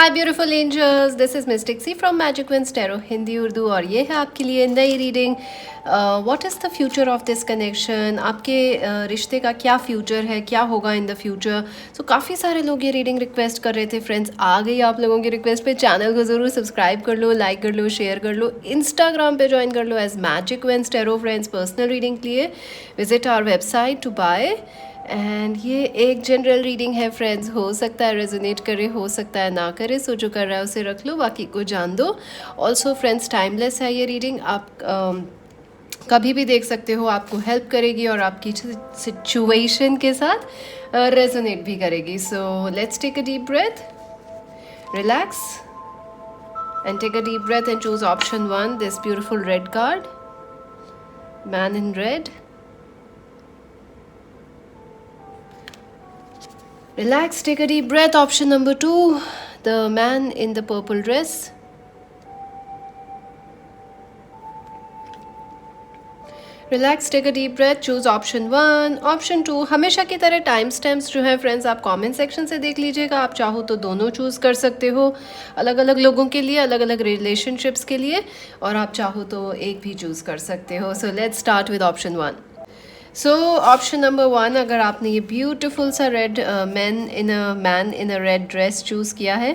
Hi beautiful angels, this is mystic C from magic wins tarot Hindi Urdu और ये है आपके लिए नई reading. What is the future of this connection. आपके रिश्ते का क्या फ्यूचर है, क्या होगा इन द फ्यूचर। सो काफ़ी सारे लोग ये रीडिंग रिक्वेस्ट कर रहे थे फ्रेंड्स। आ गई आप लोगों की रिक्वेस्ट पे। चैनल को ज़रूर सब्सक्राइब कर लो, लाइक कर लो, शेयर कर लो, इंस्टाग्राम पे ज्वाइन कर लो as magic wins tarot friends. Personal reading के लिए visit our website to buy. And ये एक जनरल रीडिंग है फ्रेंड्स, हो सकता है रेजोनेट करे, हो सकता है ना करे। सो जो कर रहा है उसे रख लो, बाकी को जान दो। ऑल्सो फ्रेंड्स टाइमलेस है ये रीडिंग, आप कभी भी देख सकते हो, आपको हेल्प करेगी और आपकी सिचुएशन के साथ रेजोनेट भी करेगी। So let's take a deep breath, relax and take a deep breath and choose option 1, this beautiful red card, man in red. Relax, take a deep breath. Option number 2, the man in the purple dress. Relax, take a deep breath. Choose option 1. Option 2, हमेशा की तरह time stamps जो है friends आप comment section से देख लीजिएगा। आप चाहो तो दोनों चूज़ कर सकते हो, अलग अलग लोगों के लिए, अलग अलग रिलेशनशिप्स के लिए, और आप चाहो तो एक भी चूज़ कर सकते हो। So let's start with option 1। So option number 1, अगर आपने ये ब्यूटीफुल सा red man in a red dress choose किया है,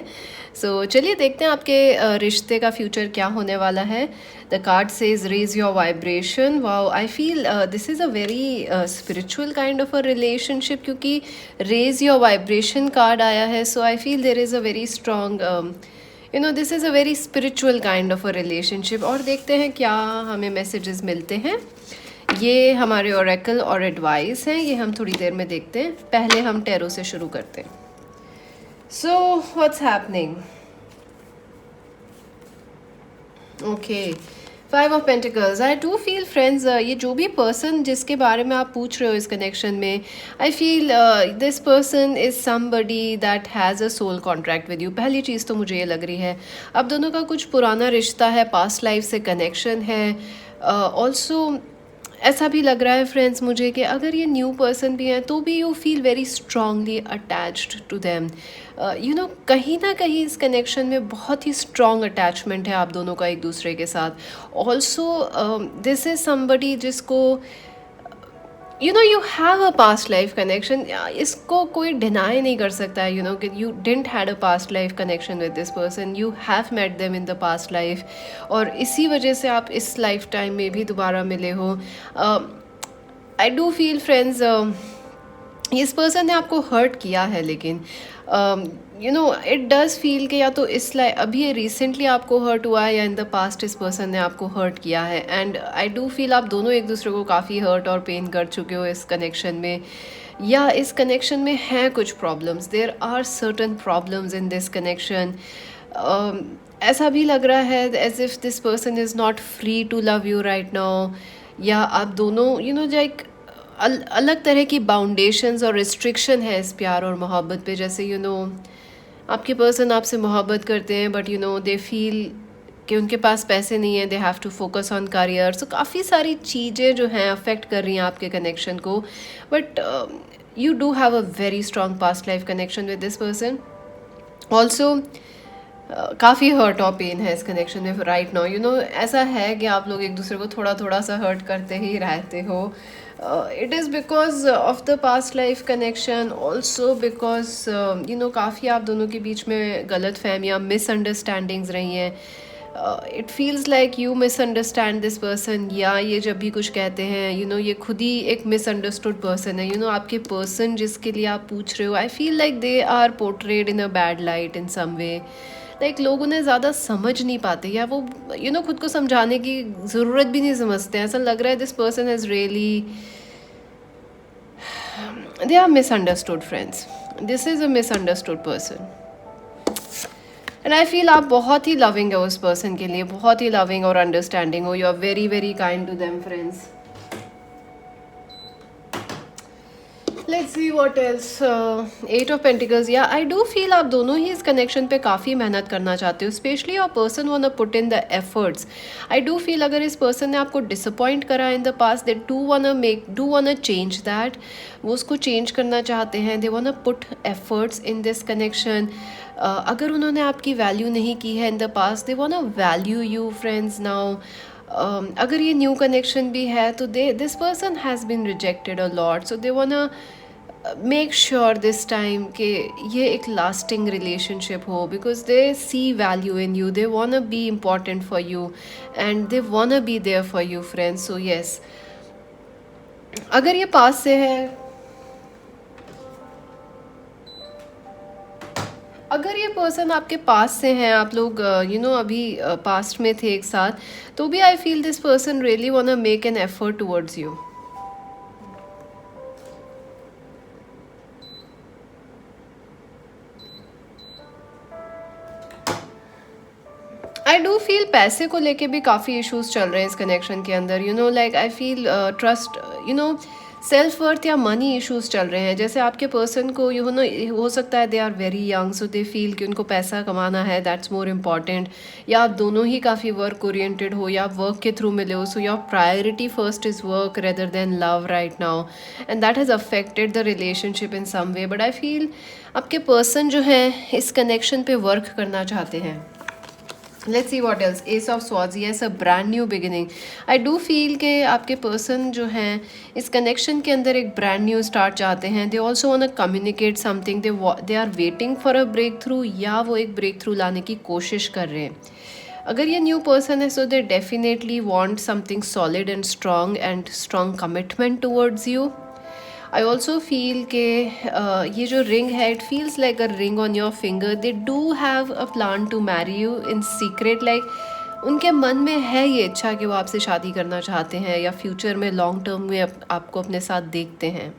सो चलिए देखते हैं आपके रिश्ते का फ्यूचर क्या होने वाला है। The card says raise your vibration. Wow, I feel this is a very spiritual kind of a relationship, क्योंकि रेज योर वाइब्रेशन कार्ड आया है। So I feel there is a very strong this is a very spiritual kind of a relationship. और देखते हैं क्या हमें messages मिलते हैं। ये हमारे ओरेकल और एडवाइस हैं, ये हम थोड़ी देर में देखते हैं। पहले हम टैरो से शुरू करते हैं। So what's happening. Okay, 5 of pentacles. I do feel friends, ये जो भी पर्सन जिसके बारे में आप पूछ रहे हो इस कनेक्शन में, I feel this person is somebody that has a soul contract with you. पहली चीज़ तो मुझे ये लग रही है, अब दोनों का कुछ पुराना रिश्ता है, पास्ट लाइफ से कनेक्शन है। ऑल्सो ऐसा भी लग रहा है फ्रेंड्स मुझे कि अगर ये न्यू पर्सन भी हैं तो भी you feel very strongly attached to them. कहीं ना कहीं इस कनेक्शन में बहुत ही स्ट्रॉन्ग अटैचमेंट है आप दोनों का एक दूसरे के साथ। ऑल्सो दिस इज़ समबडी जिसको you have a past life connection. इसको कोई डिनाई नहीं कर सकता है कि you didn't had a past life connection with this person, you have met them in the past life, और इसी वजह से आप इस लाइफ टाइम में भी दोबारा मिले हो। आई डू फील फ्रेंड्स, इस पर्सन ने आपको हर्ट किया है, लेकिन इट डज़ फील कि या तो इस अभी ये रिसेंटली आपको हर्ट हुआ है या इन द पास्ट इस पर्सन ने आपको हर्ट किया है। एंड आई डू फील आप दोनों एक दूसरे को काफ़ी हर्ट और पेन कर चुके हो इस कनेक्शन में, या इस कनेक्शन में हैं कुछ problems. There are certain problems in this connection. ऐसा भी लग रहा है as if this person is not free to love you right now, या आप दोनों लाइक अलग तरह की बाउंडेशंस और रिस्ट्रिक्शन है इस प्यार और मोहब्बत पे। जैसे आपके पर्सन आपसे मोहब्बत करते हैं, बट दे फील कि उनके पास पैसे नहीं है, they have to focus on career. So काफ़ी सारी चीज़ें जो हैं अफेक्ट कर रही हैं आपके कनेक्शन को, but you do have a very strong past life connection with this person. Also काफ़ी हर्ट और पेन है इस कनेक्शन में राइट नाउ। ऐसा है कि आप लोग एक दूसरे को थोड़ा थोड़ा सा हर्ट करते ही रहते हो। It is because of the past life connection, also because काफ़ी आप दोनों के बीच में गलत फहमियाँ, मिसअंडरस्टैंडिंग्स रही हैं। It feels like you misunderstand this person, या ये जब भी कुछ कहते हैं ये खुद ही एक मिसअंडरस्टूड पर्सन है। आपके पर्सन जिसके लिए आप पूछ रहे हो, I feel like they are portrayed in a bad light in some way. Like लोग उन्हें ज़्यादा समझ नहीं पाते, या वो खुद को समझाने की ज़रूरत भी नहीं समझते हैं। ऐसा लग रहा है this person has really, they are misunderstood friends. This is a misunderstood person, and I feel आप बहुत ही लविंग है उस पर्सन के लिए, बहुत ही लविंग और अंडरस्टैंडिंग हो। You are very very kind to them friends. Let's see what else. 8 of pentacles. या आई डू फील आप दोनों ही इस कनेक्शन पे काफ़ी मेहनत करना चाहते हो, specially your person want to put in the efforts. I do feel अगर इस पर्सन ने आपको डिसअपॉइंट करा in the past, they do want change that. वो उसको चेंज करना चाहते हैं, they want put efforts in this connection. अगर उन्होंने आपकी वैल्यू नहीं की है in the past, they want to value you friends now. अगर ये न्यू कनेक्शन भी है तो they this person has been rejected a lot, so they want make sure this time कि ये एक लास्टिंग रिलेशनशिप हो, because they see value in you, they want be important for you and they want be there for you friends. So yes, अगर ये पास से है, अगर ये पर्सन आपके पास से हैं, आप लोग अभी पास्ट में थे एक साथ, तो भी I feel this person really want make an effort towards you. I do feel पैसे को लेके भी काफ़ी इश्यूज चल रहे हैं इस कनेक्शन के अंदर, like I feel trust, self worth या मनी इश्यूज चल रहे हैं। जैसे आपके पर्सन को हो सकता है they are very young, so they feel कि उनको पैसा कमाना है, दैट्स मोर इम्पॉर्टेंट, या आप दोनों ही काफ़ी वर्क ओरिएंटेड हो या आप वर्क के थ्रू मिले हो, so your priority first is work rather than love right now, and that has affected the relationship in some way. But I feel आपके पर्सन जो है इस कनेक्शन पे वर्क करना चाहते हैं। Let's see what else, ace of swords, yes a brand new beginning. I do feel कि आपके पर्सन जो हैं इस कनेक्शन के अंदर एक ब्रांड न्यू स्टार्ट चाहते हैं। They also want to communicate something, they are waiting for a breakthrough, या वो एक ब्रेक थ्रू लाने की कोशिश कर रहे हैं। अगर ये न्यू पर्सन है, so they definitely want something solid and strong commitment towards you. I also feel के ये जो रिंग है, it feels like a ring on your finger, they do have a plan to marry you in secret, like उनके मन में है ये इच्छा कि वो आपसे शादी करना चाहते हैं या फ्यूचर में लॉन्ग टर्म में आपको अपने साथ देखते हैं।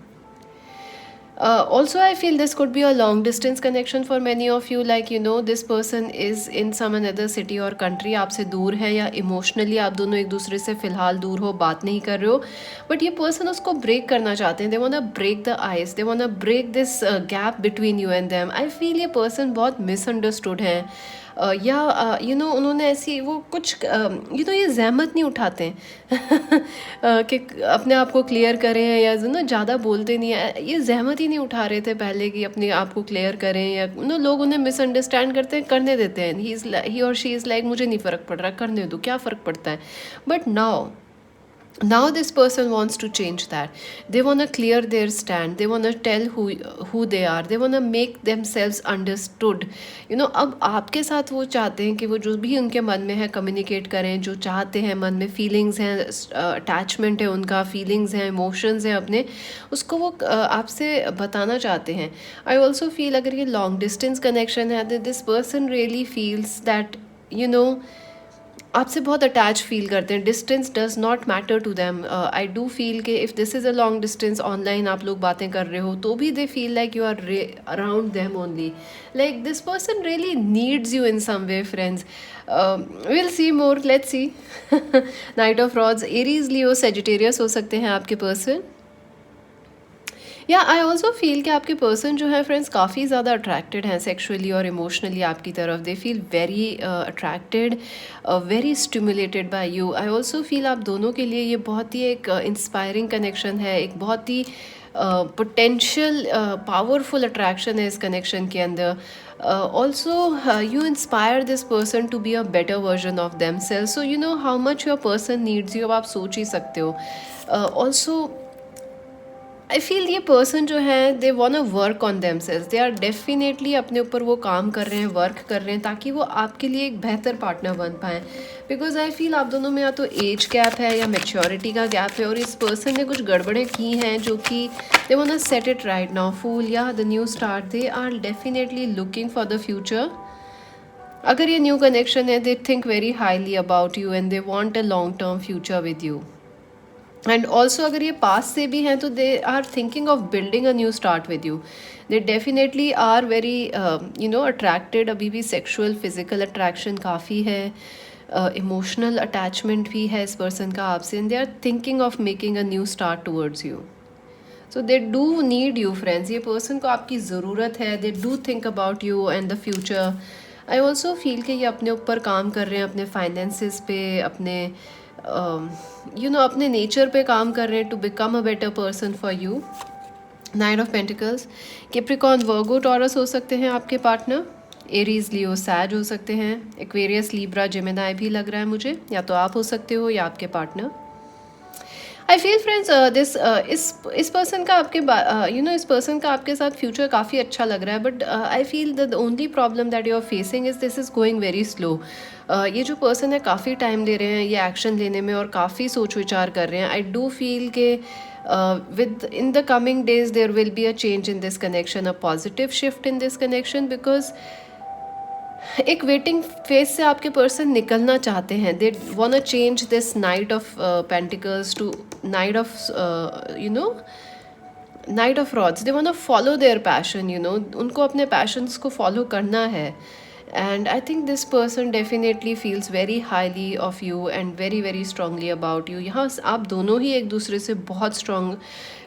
Also, I feel this could be a long distance connection for many of you. Like, this person is in some another city or country, आपसे दूर है, या इमोशनली आप दोनों एक दूसरे से फिलहाल दूर हो, बात नहीं कर रहे हो, बट ये पर्सन उसको ब्रेक करना चाहते हैं। They want to break the ice, they want to break this gap between you and them. I feel ये पर्सन बहुत मिसअंडरस्टूड है, या उन्होंने ऐसी वो कुछ ये जहमत नहीं उठाते कि अपने आप को क्लियर करें, या ज़्यादा बोलते नहीं है, ये जहमत ही नहीं उठा रहे थे पहले कि अपने आप को क्लियर करें, या लोग उन्हें मिसअंडरस्टैंड करते हैं, करने देते हैं, ही और शी इज़ लाइक मुझे नहीं फ़र्क पड़ रहा, करने दो, क्या फ़र्क पड़ता है। But now this person wants to change that. They want to clear their stand, they want to tell who they are, they want to make themselves understood. अब आपके साथ वो चाहते हैं कि वो जो भी उनके मन में है कम्युनिकेट करें, जो चाहते हैं मन में, फीलिंग्स हैं, अटैचमेंट है उनका, फीलिंग्स हैं, इमोशंस हैं अपने, उसको वो आपसे बताना चाहते हैं। आई ऑल्सो फील अगर ये लॉन्ग डिस्टेंस कनेक्शन है, this person really feels that आपसे बहुत अटैच फील करते हैं। Distance does not matter to them. I do feel कि if this is a long distance, online आप लोग बातें कर रहे हो तो भी they feel like you are around them only, like this person really needs you in some way friends. Will see more, let's see. Knight of rods, Aries, Leo, Sagittarius हो सकते हैं आपके पर्सन। या आई ऑल्सो फील कि आपके person जो है friends काफ़ी ज़्यादा अट्रैक्टेड हैं सेक्शुअली और इमोशनली आपकी तरफ। They feel very attracted, very stimulated by you. I also feel आप दोनों के लिए ये बहुत ही एक इंस्पायरिंग कनेक्शन है, एक बहुत ही पोटेंशियल पावरफुल अट्रैक्शन है इस कनेक्शन के अंदर। Also you inspire this person to be a better version of them self, so you know how much your person needs you, अब आप सोच ही सकते हो। ऑल्सो आई फील ये पर्सन जो है they want to work on themselves, they are definitely अपने ऊपर वो काम कर रहे हैं, वर्क कर रहे हैं, ताकि वो आपके लिए एक बेहतर पार्टनर बन पाएँ। बिकॉज आई फील आप दोनों में या तो एज गैप है या मैच्योरिटी का गैप है, और इस पर्सन ने कुछ गड़बड़ें की हैं जो कि they want to set it right now. Fool या the new start, they are definitely looking for the future. अगर ये न्यू कनेक्शन है, they think very highly about you and they want a long term future with you. And also अगर ये पास से भी हैं तो they are thinking of building a new start with you. They definitely are very attracted, अभी भी sexual physical attraction काफ़ी है, इमोशनल अटैचमेंट भी है इस पर्सन का आपसे, and they are thinking of making a new start towards you. So they do need you friends, ये पर्सन को आपकी ज़रूरत है, they do think about you and the future. I also feel कि ये अपने ऊपर काम कर रहे हैं, अपने फाइनेंसिस पे, अपने अपने नेचर पे काम कर रहे हैं to become a better person for you. Knight of pentacles, Capricorn, Virgo, Taurus हो सकते हैं आपके पार्टनर। एरीज लियो सैज हो सकते हैं, एक्वेरियस लिब्रा जेमिनाई भी लग रहा है मुझे, या तो आप हो सकते हो या आपके partner. I feel friends this इस पर्सन का आपके इस पर्सन का आपके साथ फ्यूचर काफ़ी अच्छा लग रहा है, but I feel the only problem that you are facing is this is going very slow. ये जो पर्सन है काफ़ी टाइम ले रहे हैं ये एक्शन लेने में और काफ़ी सोच विचार कर रहे हैं। आई डू फील के with in the coming days there will be a change in this connection, a positive shift in this connection, because एक वेटिंग फेज से आपके पर्सन निकलना चाहते हैं। They want to change this knight of pentacles to knight of knight of rods. They want to follow their passion, उनको अपने passions को follow करना है। And I think this person definitely feels very highly of you and very very strongly about you. यहाँ आप दोनों ही एक दूसरे से बहुत स्ट्रांग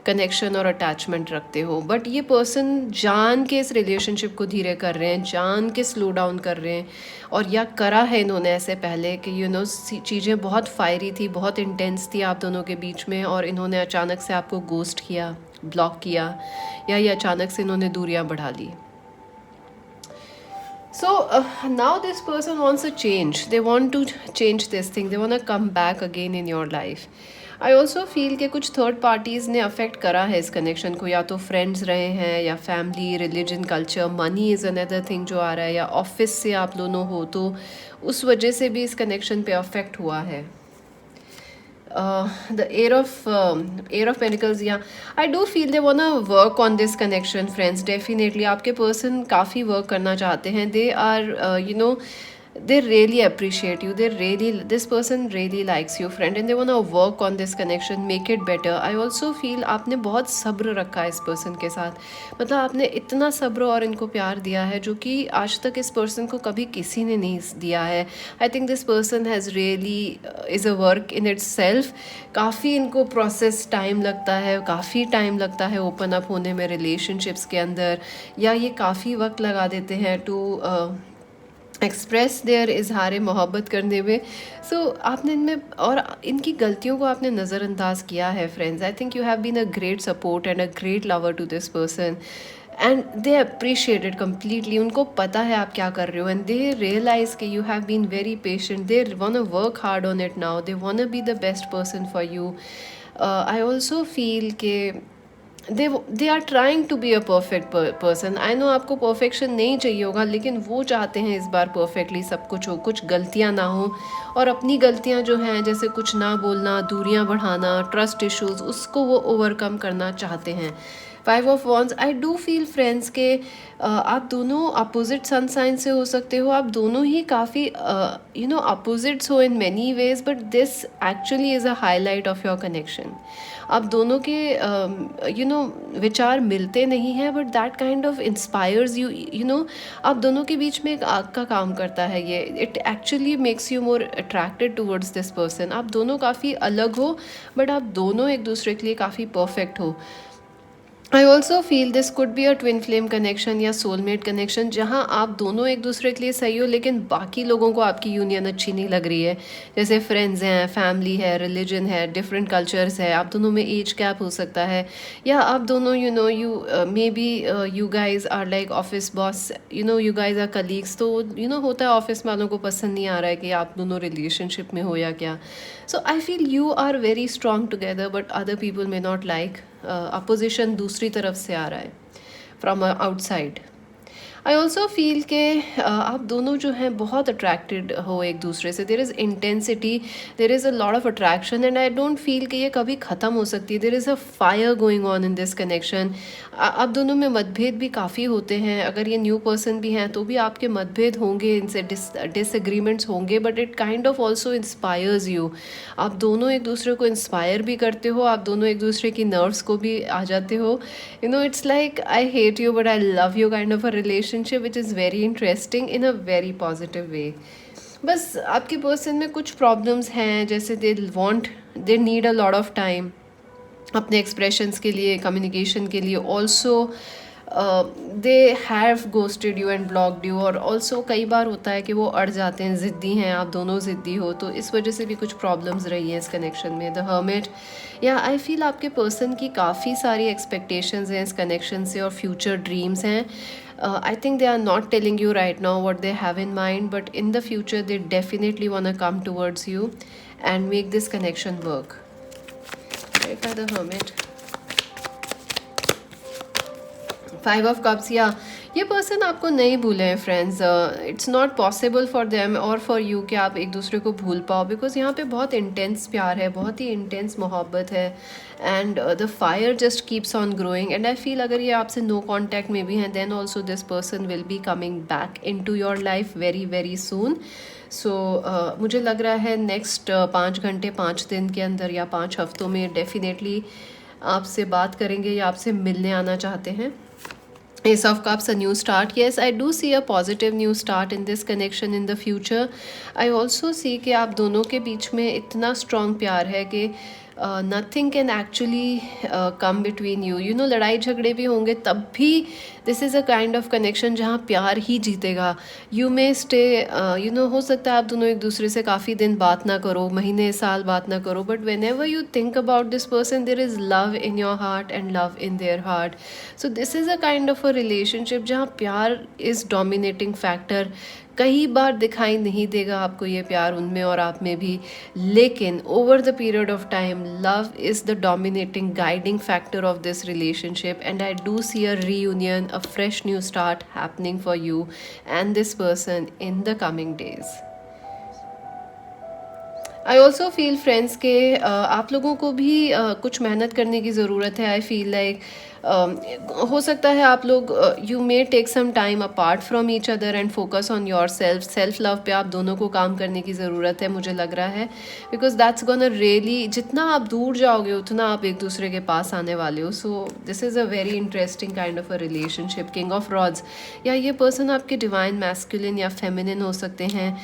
कनेक्शन और अटैचमेंट रखते हो, बट ये पर्सन जान के इस रिलेशनशिप को धीरे कर रहे हैं, जान के स्लो डाउन कर रहे हैं। और या करा है इन्होंने ऐसे पहले कि चीज़ें बहुत फायरी थी, बहुत इंटेंस थी आप दोनों के बीच में, और इन्होंने अचानक से आपको गोस्ट किया, ब्लॉक किया, या ये अचानक से इन्होंने दूरियां बढ़ा ली। So now this person wants a change. They want to change this thing. They want to come back again in your life. I also feel कि कुछ थर्ड पार्टीज़ ने अफेक्ट करा है इस कनेक्शन को, या तो फ्रेंड्स रहे हैं या family, religion, culture, money is another thing जो आ रहा है, या ऑफिस से आप दोनों हो तो उस वजह से भी इस कनेक्शन पे अफेक्ट हुआ है। The air of pentacles, yeah, I do feel they wanna work on this connection, friends. Definitely आपके person काफ़ी work करना चाहते हैं। They are they really appreciate you, this person really likes you, friend, and they wanna work on this connection, make it better. I also feel आपने बहुत सब्र रखा है इस person के साथ, मतलब आपने इतना सब्र और इनको प्यार दिया है जो कि आज तक इस person को कभी किसी ने नहीं दिया है। I think this person has really is a work in itself. काफ़ी इनको प्रोसेस टाइम लगता है, काफ़ी टाइम लगता है ओपन अप होने में रिलेशनशिप्स के अंदर, या ये काफ़ी वक्त लगा देते हैं टू एक्सप्रेस देयर इजहार मोहब्बत करने में। सो आपने इनमें और इनकी गलतियों को आपने नज़रअंदाज किया है, friends. I think you have been a great support and a great lover to this person, and they appreciated completely. उनको पता है आप क्या कर रहे हो, एंड दे रियलाइज कि you have been very patient. They want to work hard on it now, they want to be the best person for you. I also feel के they are trying to be a perfect person. I know आपको perfection नहीं चाहिए होगा, लेकिन वो चाहते हैं इस बार परफेक्टली सब कुछ हो, कुछ गलतियां ना हो, और अपनी गलतियां जो हैं जैसे कुछ ना बोलना, दूरियां बढ़ाना, ट्रस्ट इश्यूज, उसको वो ओवरकम करना चाहते हैं। 5 of wands, I do feel friends के आप दोनों अपोजिट सन साइन से हो सकते हो, आप दोनों ही काफ़ी अपोजिट्स हो इन many veg, but this actually is a highlight of your connection. आप दोनों के विचार मिलते नहीं हैं, but that kind of inspires you. आप दोनों के बीच में एक आग का काम करता है ये। It actually makes you more attracted towards this person. आप दोनों काफ़ी अलग हो, बट आप दोनों एक दूसरे के लिए काफ़ी परफेक्ट हो। आई also feel this could be a twin flame connection या सोलमेट कनेक्शन, जहाँ आप दोनों एक दूसरे के लिए सही हो, लेकिन बाकी लोगों को आपकी यूनियन अच्छी नहीं लग रही है। जैसे फ्रेंड्स हैं, फैमिली है, रिलीजन है, डिफरेंट कल्चर्स है, आप दोनों में एज गैप हो सकता है, या आप दोनों you may be you guys are like office boss, you guys are colleagues. तो होता है ऑफिस वालों को पसंद नहीं आ रहा है कि आप दोनों रिलेशनशिप में हो या क्या। So I feel you are very strong together, but other people may not like. Opposition दूसरी तरफ से आ रहा है, from outside. I also feel के आप दोनों जो हैं बहुत अट्रैक्टेड हो एक दूसरे से। There is intensity, there is a lot of attraction, and I don't feel कि ये कभी ख़त्म हो सकती है। देर is a fire going on in this connection. आप दोनों में मतभेद भी काफ़ी होते हैं, अगर ये न्यू पर्सन भी हैं तो भी आपके मतभेद होंगे, इनसे डिसएग्रीमेंट्स होंगे, but it kind of also inspires you. आप दोनों एक दूसरे को इंस्पायर भी करते हो, आप दोनों एक दूसरे की नर्व्स को भी आ जाते हो। It's like I hate you but I love you kind of a relationship which is very interesting in a very positive way. बस आपके पर्सन में कुछ प्रॉब्लम्स हैं, जैसे they need a lot of time अपने एक्सप्रेशंस के लिए, communication के लिए। Also they have ghosted you and blocked you, और ऑल्सो कई बार होता है कि वो अड़ जाते हैं, ज़िद्दी हैं, आप दोनों ज़िद्दी हो, तो इस वजह से भी कुछ प्रॉब्लम्स रही हैं इस कनेक्शन में। द हर्मिट, या आई फील आपके पर्सन की काफ़ी सारी एक्सपेक्टेशंस हैं इस कनेक्शन से और फ्यूचर ड्रीम्स हैं। I think they are not telling you right now what they have in mind, but in the future they definitely want to come towards you and make this connection work. Right by the hermit. Five of cups, या ये person आपको नहीं भूले हैं friends. It's not possible for them और for you कि आप एक दूसरे को भूल पाओ, बिकॉज यहाँ पे बहुत इंटेंस प्यार है, बहुत ही इंटेंस मोहब्बत है, and the fire just keeps on growing. And I feel अगर ये आपसे नो कॉन्टैक्ट में भी हैं, then also this person will be coming back in to your life very very soon. So मुझे लग रहा है नेक्स्ट 5 घंटे 5 दिन के अंदर या 5 हफ्तों में डेफिनेटली आपसे बात करेंगे या आपसे मिलने आना चाहते हैं। Ace of Cups, a new start. Yes, I do see a positive new start in this connection in the future. I also see कि आप दोनों के बीच में इतना strong प्यार है कि nothing can actually come between you. You know, लड़ाई झगड़े भी होंगे तब भी this is a kind of connection जहाँ प्यार ही जीतेगा. You may stay, you know, हो सकता है आप दोनों एक दूसरे से काफ़ी दिन बात ना करो, महीने साल बात ना करो, but whenever you think about this person, there is love in your heart and love in their heart. So this is a kind of a relationship जहाँ प्यार is dominating factor. कई बार दिखाई नहीं देगा आपको ये प्यार उनमें और आप में भी, लेकिन over the period of time love is the dominating guiding factor of this relationship, and I do see a reunion, a fresh new start happening for you and this person in the coming days. I also feel friends के आप लोगों को भी कुछ मेहनत करने की ज़रूरत है. आई फील लाइक हो सकता है आप लोग you may take some time apart from each other and focus on your self. Self love पे आप दोनों को काम करने की ज़रूरत है मुझे लग रहा है, बिकॉज दैट्स गोना रियली, जितना आप दूर जाओगे उतना आप एक दूसरे के पास आने वाले हो. So this is a very interesting kind of a relationship. King of rods, या ये पर्सन आपके डिवाइन मैस्कुलिन या फेमिनिन हो सकते हैं.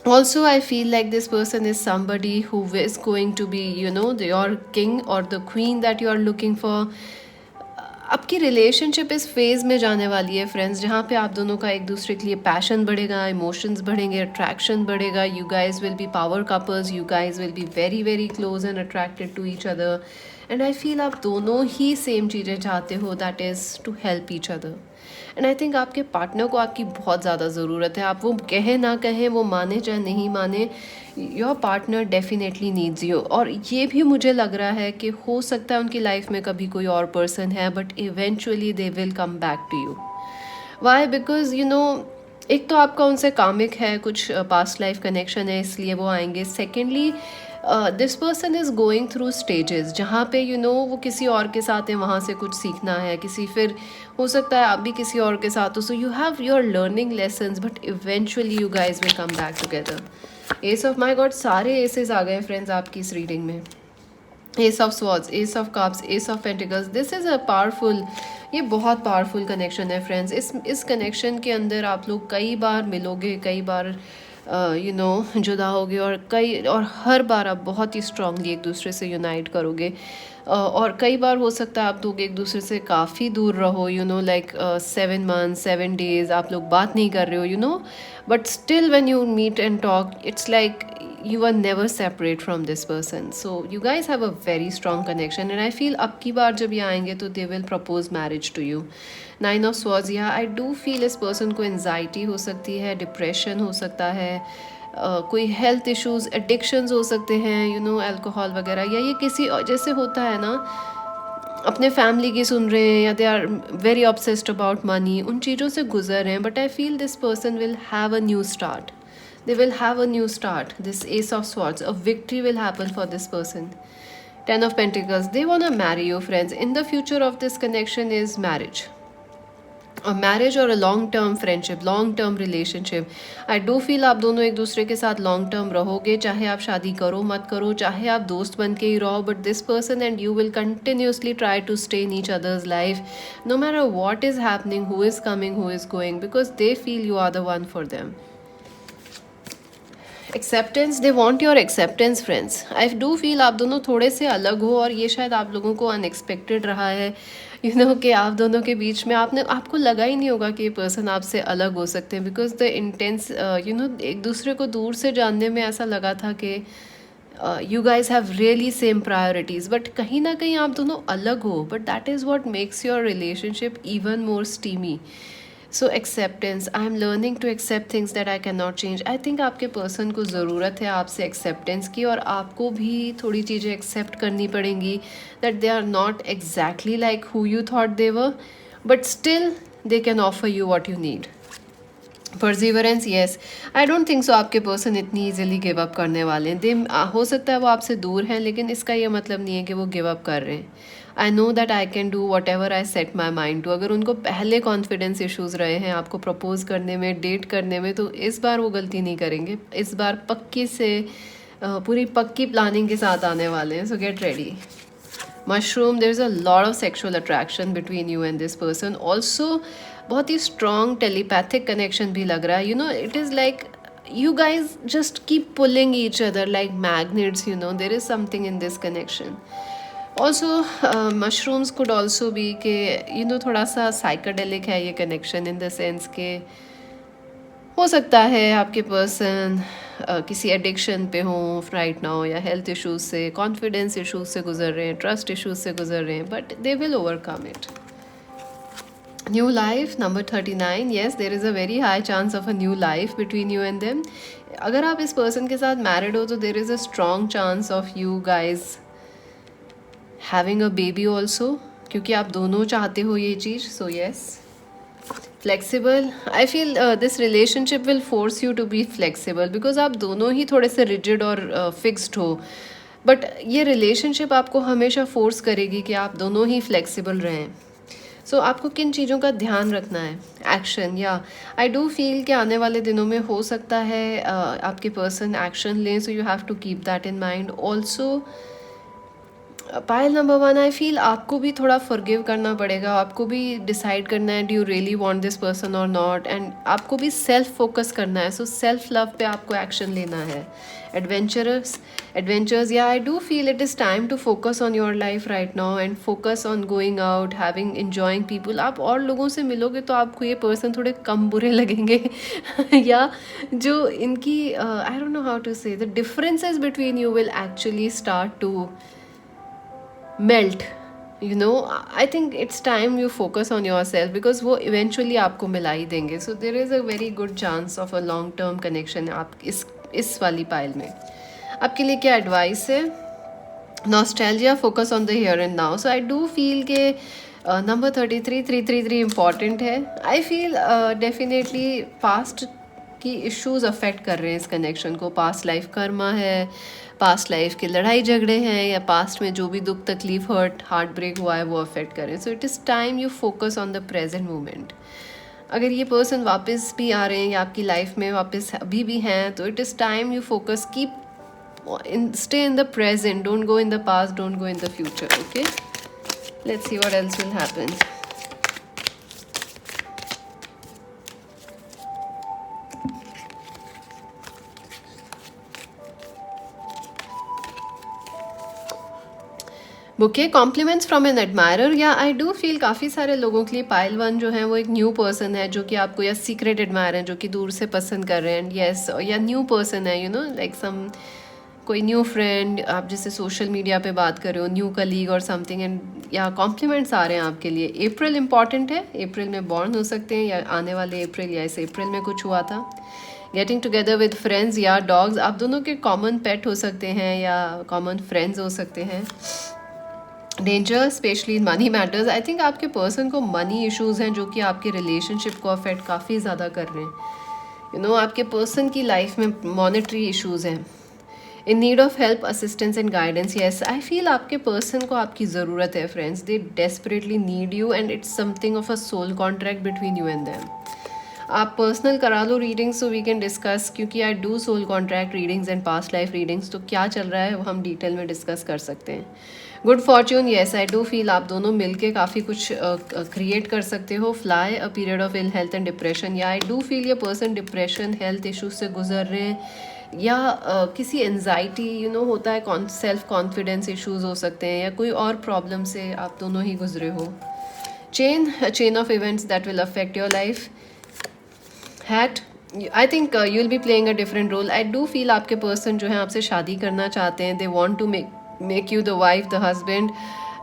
Also, I feel like this person is somebody who is going to be, you know, your king or the queen that you are looking for. आपकी relationship इस phase में जाने वाली है फ्रेंड्स, जहाँ पे आप दोनों का एक दूसरे के लिए पैशन बढ़ेगा, इमोशंस बढ़ेंगे, अट्रैक्शन बढ़ेगा. You guys will be power couples, you guys will be very very close and attracted to each other. And I feel आप दोनों ही सेम चीज़ें चाहते हो, that is to help each other. And I think आपके partner को आपकी बहुत ज़्यादा ज़रूरत है. आप वो कहें ना कहें, वो माने चाहे नहीं माने, your partner definitely needs you. और ये भी मुझे लग रहा है कि हो सकता है उनकी लाइफ में कभी कोई और पर्सन है, but eventually they will come back to you. Why? Because you know, एक तो आपका उनसे कामिक है, कुछ पास्ट लाइफ कनेक्शन है, इसलिए वो आएंगे. Secondly, this person is going through stages जहाँ पे यू नो वो किसी और के साथ है, वहाँ से कुछ सीखना है, किसी, फिर हो सकता है आप भी किसी और के साथ हो. सो you have your learning lessons, but eventually you guys will come back together. S of, my God, सारे एसेस आ गए फ्रेंड्स आपकी इस रीडिंग में. S of swords, S of cups, S of pentacles. This is a powerful, ये बहुत powerful connection है friends. इस connection के अंदर आप लोग कई बार मिलोगे, कई बार यू नो जुदा होगे, और हर बार आप बहुत ही स्ट्रांगली एक दूसरे से यूनाइट करोगे. और कई बार हो सकता है आप लोग एक दूसरे से काफ़ी दूर रहो, you know, like 7 months 7 days आप लोग बात नहीं कर रहे हो, you know, but still when you meet and talk it's like you are never separate from this person. So you guys have a very strong connection, and I feel अब की बार जब ये आएंगे तो they will propose marriage to you. 9 of swords, yeah, I do feel इस person को anxiety हो सकती है, depression हो सकता है, कोई हेल्थ इश्यूज, एडिक्शंस हो सकते हैं, यू नो, अल्कोहल वगैरह, या ये किसी जैसे होता है ना, अपने फैमिली की सुन रहे हैं, या they are very obsessed about money, उन चीज़ों से गुजर रहे हैं. But I feel this person will have a new start. They will have a new start. This Ace of Swords, a victory will happen for this person. 10 of Pentacles, they want to marry you friends. In the future of this connection is marriage. A marriage or a long-term friendship, long-term relationship. I do feel आप दोनों एक दूसरे के साथ long term रहोगे, चाहे आप शादी करो मत करो, चाहे आप दोस्त बन के ही रहो, but this person and you will continuously try to stay in each other's life, no matter what is happening, who is coming, who is going, because they feel you are the one for them. Acceptance, they want your acceptance friends. I do feel आप दोनों थोड़े से अलग हो, और ये शायद आप लोगों को अनएक्सपेक्टेड रहा है. कि आप दोनों के बीच में आपको लगा ही नहीं होगा कि ये पर्सन आपसे अलग हो सकते हैं, बिकॉज द इंटेंस एक दूसरे को दूर से जानने में ऐसा लगा था कि you guys have really same priorities, but कहीं ना कहीं आप दोनों अलग हो, but that is what makes your relationship even more steamy. So acceptance, I am learning to accept things that I can not change. I think आपके person को ज़रूरत है आपसे एक्सेप्टेंस की, और आपको भी थोड़ी चीज़ें एक्सेप्ट करनी पड़ेंगी that they are not exactly like who you thought they were, but still they can offer you what you need. Perseverance, yes, I don't think so आपके पर्सन इतनी ईजिली गिव अप करने वाले हैं. दे हो सकता है वो आपसे दूर हैं, लेकिन इसका ये मतलब नहीं है कि वो गिव अप कर रहे हैं. I know that I can do whatever I set my mind to. अगर उनको पहले कॉन्फिडेंस इशूज़ रहे हैं आपको प्रपोज करने में, डेट करने में, तो इस बार वो गलती नहीं करेंगे. इस बार पक्की से पूरी पक्की प्लानिंग के साथ आने वाले हैं. सो get ready. Mushroom, there is a lot of sexual attraction between you and this person. Also बहुत ही स्ट्रॉन्ग टेलीपैथिक कनेक्शन भी लग रहा है. It is like you guys just keep pulling each other like magnets. There is something in this connection. Also mushrooms could also be कि थोड़ा सा psychedelic है ये connection, in the sense के हो सकता है आपके पर्सन किसी एडिक्शन पे हो राइट नाउ, या हेल्थ इश्यूज से, कॉन्फिडेंस इश्यूज से गुजर रहे हैं, ट्रस्ट इश्यूज से गुजर रहे हैं, but they will overcome it. New life, number 39. Yes, there is a very high chance of a new life between you and them. अगर आप इस पर्सन के साथ मैरिड हो तो there is a strong chance of you guys having a baby also, क्योंकि आप दोनों चाहते हो ये चीज़. So yes, flexible, I feel this relationship will force you to be flexible, because आप दोनों ही थोड़े से रिजिड और फिक्स्ड हो, बट ये रिलेशनशिप आपको हमेशा फोर्स करेगी कि आप दोनों ही फ्लेक्सिबल रहें. सो आपको किन चीज़ों का ध्यान रखना है? एक्शन, या आई डू फील कि आने वाले दिनों में हो सकता है आपके पर्सन एक्शन लें, so you have to keep that in mind. Also pile number 1, I feel आपको भी थोड़ा फॉरगिव करना पड़ेगा. आपको भी डिसाइड करना है, do you really want this person और नॉट, एंड आपको भी सेल्फ फोकस करना है. सो सेल्फ लव पे आपको एक्शन लेना है. एडवेंचर्स, या I do feel it is time to focus on your life right now and focus on going out, having, enjoying people. आप और लोगों से मिलोगे तो आपको ये पर्सन थोड़े कम बुरे लगेंगे या जो इनकी I don't know how to say, the differences between you will actually start to melt. I think it's time you focus on yourself, because वो eventually आपको मिला ही देंगे. So there is a very good chance of a long term connection आप इस वाली pile में. आपके लिए क्या एडवाइस है? Nostalgia, focus on the here and now. So I do feel के नंबर 33333 इम्पॉर्टेंट है. आई फील डेफिनेटली पास्ट की इश्यूज अफेक्ट कर रहे हैं इस कनेक्शन को. पास्ट लाइफ कर्मा है, पास्ट लाइफ के लड़ाई झगड़े हैं, या पास्ट में जो भी दुख तकलीफ हार्ट ब्रेक हुआ है वो अफेक्ट कर रहे हैं. So it is time you focus on the present moment. अगर ये पर्सन वापस भी आ रहे हैं या आपकी लाइफ में वापस अभी भी हैं, तो it is time you focus, stay in the present, don't go in the past, don't go in the future. Okay, let's see what else will happen. Bouquet, compliments from an admirer. या I do feel काफ़ी सारे लोगों के लिए pile 1 जो है वो एक न्यू पर्सन है जो कि आपको, या सीक्रेट एडमायर है जो कि दूर से पसंद कर रहे हैं. येस, या न्यू पर्सन है, लाइक सम कोई न्यू फ्रेंड, आप जिससे सोशल मीडिया पे बात कर रहे हो, न्यू कलीग और समथिंग, एंड या कॉम्प्लीमेंट्स आ रहे हैं आपके लिए. अप्रैल इंपॉर्टेंट है, अप्रैल में बॉर्न हो सकते हैं, या आने वाले अप्रैल, या इस अप्रैल में कुछ हुआ था. गेटिंग टुगेदर विद फ्रेंड्स या डॉग्स, आप दोनों के कॉमन पेट हो सकते हैं या कॉमन फ्रेंड्स हो सकते हैं. Danger, specially in money matters. I think आपके पर्सन को मनी इश्यूज हैं जो कि आपके रिलेशनशिप को अफेक्ट काफ़ी ज़्यादा कर रहे हैं. आपके पर्सन की लाइफ में मॉनेटरी इश्यूज हैं. In need of help, assistance and guidance. Yes, I feel आपके पर्सन को आपकी ज़रूरत है friends. They desperately need you and it's something of a soul contract between you and them. आप personal करा लो readings so we can discuss, क्योंकि I do soul contract readings and past life readings. तो क्या चल रहा है वो हम डिटेल में डिस्कस कर सकते हैं. Good fortune, yes, I do feel आप दोनों मिलके काफ़ी कुछ क्रिएट कर सकते हो. Fly, a period of ill health and depression. या आई डू फील ये पर्सन डिप्रेशन, हेल्थ इश्यूज से गुजर रहे हैं, या किसी एनजाइटी होता है, सेल्फ कॉन्फिडेंस इश्यूज हो सकते हैं, या कोई और प्रॉब्लम से आप दोनों ही गुजरे हो. a chain of events that will affect your life. Hat, I think you'll be playing a different role. I do feel आपके person जो है आपसे शादी करना चाहते हैं. They want to make you the wife, the husband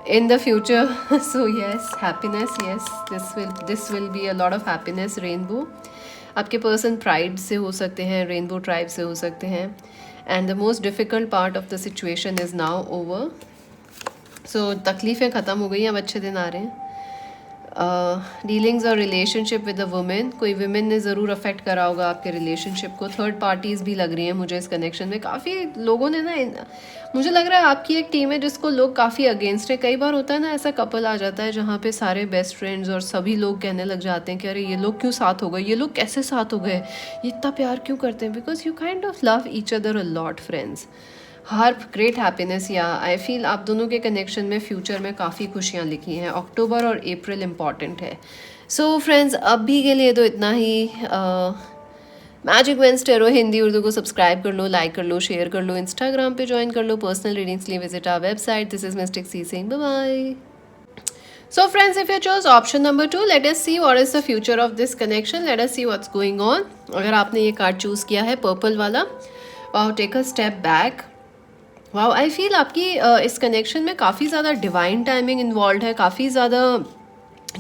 in the future. So yes, happiness, yes, this will be a lot of happiness. Rainbow, आपके person pride से हो सकते हैं, rainbow tribe से हो सकते हैं. And the most difficult part of the situation is now over. So तकलीफ़ें ख़त्म हो गई हैं, अब अच्छे दिन आ रहे हैं. डीलिंग्स और रिलेशनशिप विद अ वुमेन, कोई वुमेन ने ज़रूर अफेक्ट करा होगा आपके रिलेशनशिप को. थर्ड पार्टीज़ भी लग रही हैं मुझे इस कनेक्शन में. काफ़ी लोगों ने ना, मुझे लग रहा है आपकी एक टीम है जिसको लोग काफ़ी अगेंस्ट है. कई बार होता है ना ऐसा कपल आ जाता है जहाँ पे सारे बेस्ट फ्रेंड्स और सभी लोग कहने लग जाते हैं कि अरे ये लोग क्यों साथ हो गए, ये लोग कैसे साथ हो गए, ये इतना प्यार क्यों करते हैं. Because you kind of love each other a lot friends. Her great happiness, या आई फील आप दोनों के कनेक्शन में फ्यूचर में काफ़ी खुशियाँ लिखी हैं. अक्टूबर और अप्रैल इम्पॉर्टेंट है. सो फ्रेंड्स, अभी के लिए तो इतना ही. Magic Vince tarot Hindi Urdu को सब्सक्राइब कर लो, लाइक कर लो, शेयर कर लो, इंस्टाग्राम पे ज्वाइन कर लो. पर्सनल रीडिंग्स के लिए visit our website. This is mistake C Singh. Bye bye. So friends, if you chose option number 2, let us see what is the future of this connection. Let us see what's going on. अगर आपने ये card choose किया है purple वाला, wow, take a step back. Wow, I feel आपकी इस connection में काफ़ी ज़्यादा डिवाइन टाइमिंग इन्वॉल्व है. काफ़ी ज़्यादा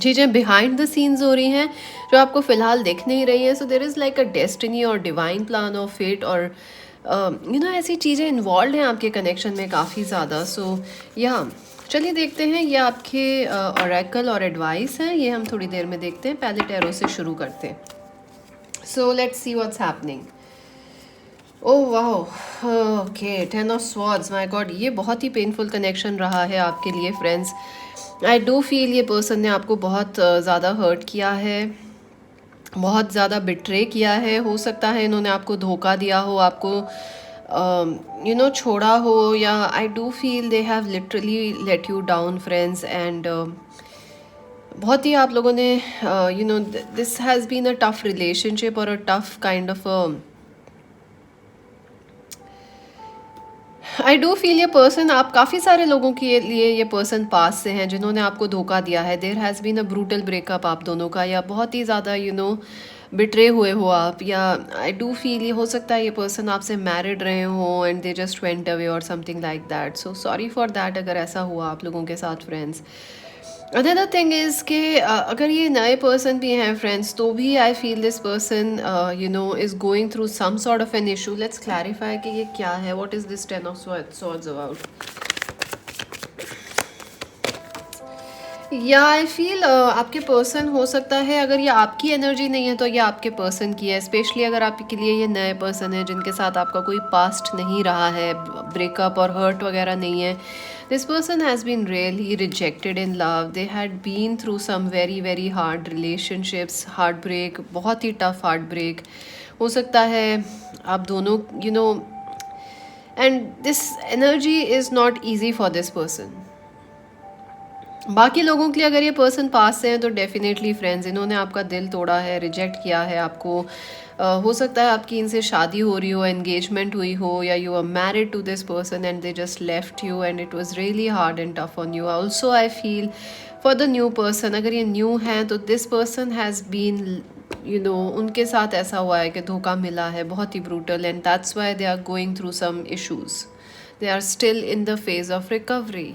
चीज़ें बिहाइंड द सीन्स हो रही हैं जो आपको फ़िलहाल दिख नहीं रही हैं. So there is like a destiny और डिवाइन प्लान ऑफ फेट, और ऐसी चीज़ें इन्वॉल्व हैं आपके कनेक्शन में काफ़ी ज़्यादा. सो या चलिए देखते हैं ये आपके ऑरेकल और एडवाइस हैं. ये हम थोड़ी देर में देखते हैं. पहले टैरो से शुरू करते हैं. So let's see what's happening. Oh wow, okay, 10 of swords. My God, ये बहुत ही पेनफुल कनेक्शन रहा है आपके लिए फ्रेंड्स. आई डू फील ये पर्सन ने आपको बहुत ज़्यादा हर्ट किया है, बहुत ज़्यादा बिट्रे किया है. हो सकता है इन्होंने आपको धोखा दिया हो, आपको छोड़ा हो, या I do feel they have literally let you down friends. And बहुत ही आप लोगों ने this has been a tough relationship और a tough kind of I do feel ये पर्सन, आप काफ़ी सारे लोगों के लिए ये पर्सन पास से हैं जिन्होंने आपको धोखा दिया है. There has been a brutal breakup आप दोनों का, या बहुत ही ज़्यादा बिट्रे हुए हो आप. या आई डू फील ये हो सकता है ये पर्सन आपसे मैरिड रहे हो and they just went away और something like that. So sorry for that अगर ऐसा हुआ आप लोगों के साथ फ्रेंड्स. अनदर थिंग इज़ कि अगर ये नए पर्सन भी हैं फ्रेंड्स, तो भी I feel this person is going through some sort of an issue. Let's clarify कि ये क्या है. What is this 10 of swords about. या आई फील आपके पर्सन हो सकता है, अगर ये आपकी एनर्जी नहीं है तो ये आपके पर्सन की है. स्पेशली अगर आपके लिए ये नए पर्सन है जिनके साथ आपका कोई पास्ट नहीं रहा है, ब्रेकअप और हर्ट वगैरह नहीं है. This person has been really rejected in love. They had been through some very very hard relationships, heartbreak, बहुत ही टफ हार्ट ब्रेक. हो सकता है आप दोनों and this energy is not easy for this person. बाकी लोगों के लिए अगर ये पर्सन पास से हैं तो डेफिनेटली फ्रेंड्स, इन्होंने आपका दिल तोड़ा है, रिजेक्ट किया है आपको. हो सकता है आपकी इनसे शादी हो रही हो, एंगेजमेंट हुई हो, या you are married to this person and they just left you and it was really hard and tough on you. Also I feel for the new person, अगर ये न्यू हैं तो दिस पर्सन हैज़ बीन उनके साथ ऐसा हुआ है कि धोखा मिला है, बहुत ही brutal, and that's why they are going through some issues. They are still in the phase of recovery.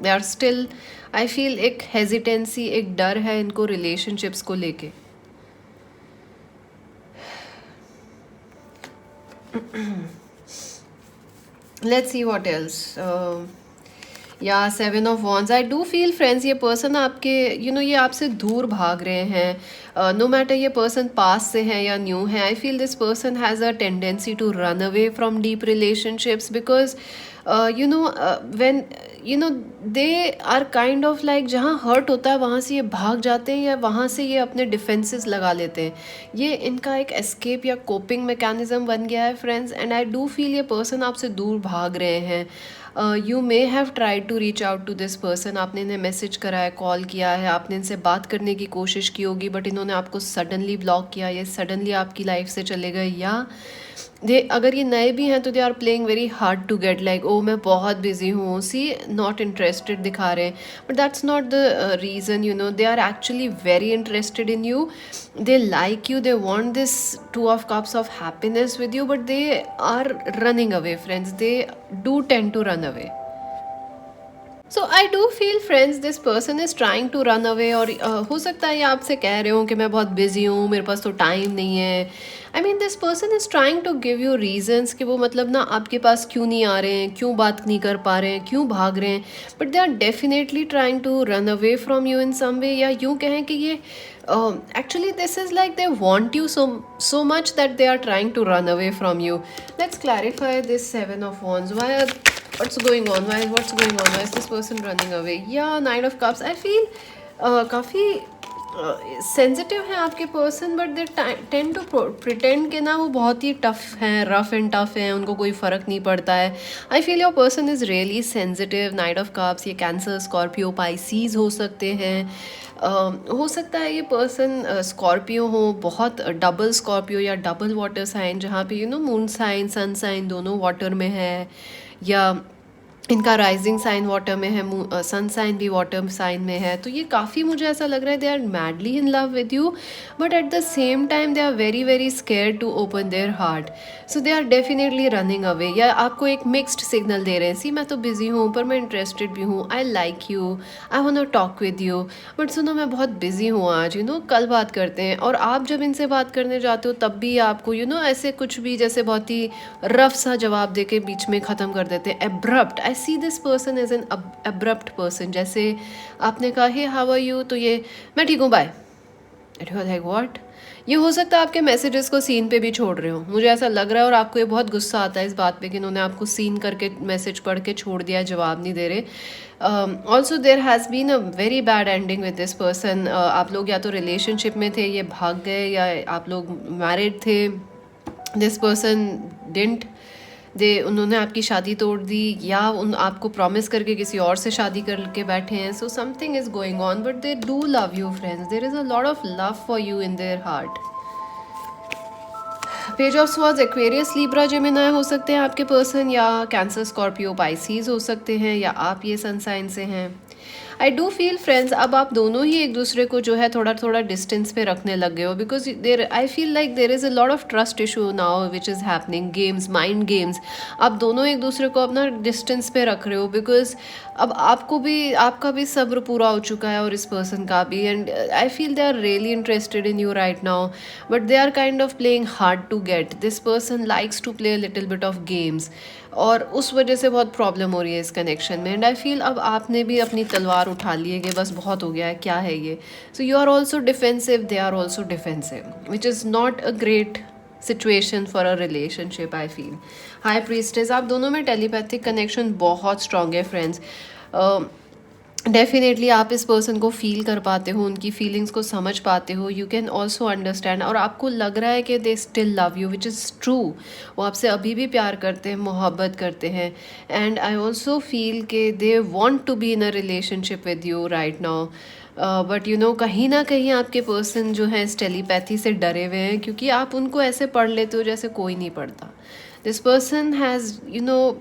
They are still, I feel एक हेजिटेंसी, एक डर है इनको रिलेशनशिप्स को लेके. Let's see what else. या 7 of wands. I do feel friends ये पर्सन आपके ये आपसे दूर भाग रहे हैं. नो मैटर ये पर्सन पास से है या न्यू है, I feel this person has a tendency to run away from deep relationships because when they are kind of like जहाँ हर्ट होता है वहाँ से ये भाग जाते हैं, या वहाँ से ये अपने डिफेंसेस लगा लेते हैं. ये इनका एक एस्केप या कोपिंग मैकेनिज्म बन गया है friends. And I do feel ये पर्सन आपसे दूर भाग रहे हैं. You may have tried to reach out to this person. आपने इन्हें मैसेज करा है, कॉल किया है, आपने इनसे बात करने की कोशिश की होगी, बट इन्होंने आपको सडनली ब्लॉक किया, ये सडनली आपकी लाइफ से चले गए. या दे अगर ये नए भी हैं तो they are playing very hard to get, like oh मैं बहुत बिजी हूँ, सी नॉट इंटरेस्टेड दिखा रहे हैं, but that's not the reason, you know they are actually very interested in you, they like you, they want this two of cups of happiness with you, but they are running away friends, they do tend to run away. So I do feel friends this person is trying to run away, और हो सकता है ये आपसे कह रहे हो कि मैं बहुत बिजी हूँ, मेरे पास तो टाइम नहीं है. I mean this person is trying to give you reasons कि वो मतलब ना आपके पास क्यों नहीं आ रहे हैं, क्यों बात नहीं कर पा रहे हैं, क्यों भाग रहे हैं, but they are definitely trying to run away from you in some way, या यूँ कहें कि ये actually this is like they want you so much that they are trying to run away from you. Let's clarify this seven of wands. What's going on, why is this person running away? Yeah, nine of cups. I feel काफ़ी sensitive है आपके person, but they tend to pretend के ना वो बहुत ही tough हैं, rough and tough हैं, उनको कोई फ़र्क नहीं पड़ता है. I feel your person is really sensitive. Knight of Cups, ये कैंसर, स्कॉर्पियो, पाइसीज हो सकते हैं. हो सकता है ये पर्सन स्कॉर्पियो हो, बहुत डबल स्कॉर्पियो या डबल वाटर साइन, जहाँ पे you know moon sign sun sign दोनों वाटर में है, या इनका राइजिंग साइन वाटर में है, सन साइन भी वाटर साइन में है. तो ये काफ़ी मुझे ऐसा लग रहा है they are madly in love with you, but at the same time they are very very scared to open their heart. So they are definitely running away, या आपको एक मिक्स्ड सिग्नल दे रहे हैं, सी मैं तो बिजी हूँ पर मैं इंटरेस्टेड भी हूँ, I like you, I want to talk with you, but सुनो मैं बहुत बिजी हूँ आज, यू नो कल बात करते हैं. और आप जब इनसे बात करने जाते हो तब भी आपको यू नो ऐसे कुछ भी जैसे बहुत ही रफ सा जवाब दे के बीच में ख़त्म कर देते हैं. Abrupt, I see this person as an abrupt person. जैसे आपने कहा हे हाउ आर यू, तो ये मैं ठीक हूँ bye, it was like what. ये हो सकता है आपके मैसेजेस को सीन पे भी छोड़ रहे हो, मुझे ऐसा लग रहा है, और आपको ये बहुत गुस्सा आता है इस बात पे कि इन्होंने आपको सीन करके मैसेज पढ़ के छोड़ दिया, जवाब नहीं दे रहे. Also there has been a very bad ending with this person. आप लोग या तो रिलेशनशिप में थे, ये भाग गए, या आप लोग मैरिड थे, दिस पर्सन डिडंट, उन्होंने आपकी शादी तोड़ दी, या आपको प्रॉमिस करके किसी और से शादी करके बैठे हैं. So something is going on, but they do love you friends, there is a lot of love for you in their heart. Page of Swords, Aquarius, Libra, Gemini हो सकते हैं आपके पर्सन, या कैंसर, स्कॉर्पियो, पाइसीज हो सकते हैं, या आप ये सन साइन से हैं. आई डू फील फ्रेंड्स अब आप दोनों ही एक दूसरे को जो है थोड़ा थोड़ा डिस्टेंस पे रखने लग गए हो, because there I feel like there is a lot of trust issue now which is happening. Games, mind games, आप दोनों एक दूसरे को अपना डिस्टेंस पे रख रहे हो, बिकॉज अब आपको भी, आपका भी सब्र पूरा हो चुका है और इस पर्सन का भी, and I feel they are really interested in you right now, but they are kind of playing hard to get. This person likes to play a little bit of games, और उस वजह से बहुत problem हो रही है इस connection में. एंड आई फील अब आपने भी अपनी तलवार उठा ली है कि बस बहुत हो गया है, क्या है ये. So you are also defensive, they are also defensive, which is not a great situation for a relationship I feel. High Priestess, आप दोनों में टेलीपैथिक कनेक्शन बहुत स्ट्रॉन्ग है फ्रेंड्स. डेफिनेटली आप इस पर्सन को फील कर पाते हो, उनकी फीलिंग्स को समझ पाते हो, यू कैन ऑल्सो अंडरस्टैंड, और आपको लग रहा है कि दे still love you, which is true. वो आपसे अभी भी प्यार करते हैं, मोहब्बत करते हैं. एंड आई ऑल्सो फील के they want to be in a relationship with you right now, but you know कहीं ना कहीं आपके पर्सन जो है इस टेलीपैथी से डरे हुए हैं, क्योंकि आप उनको ऐसे पढ़ लेते हो जैसे कोई नहीं पढ़ता. This person has you know,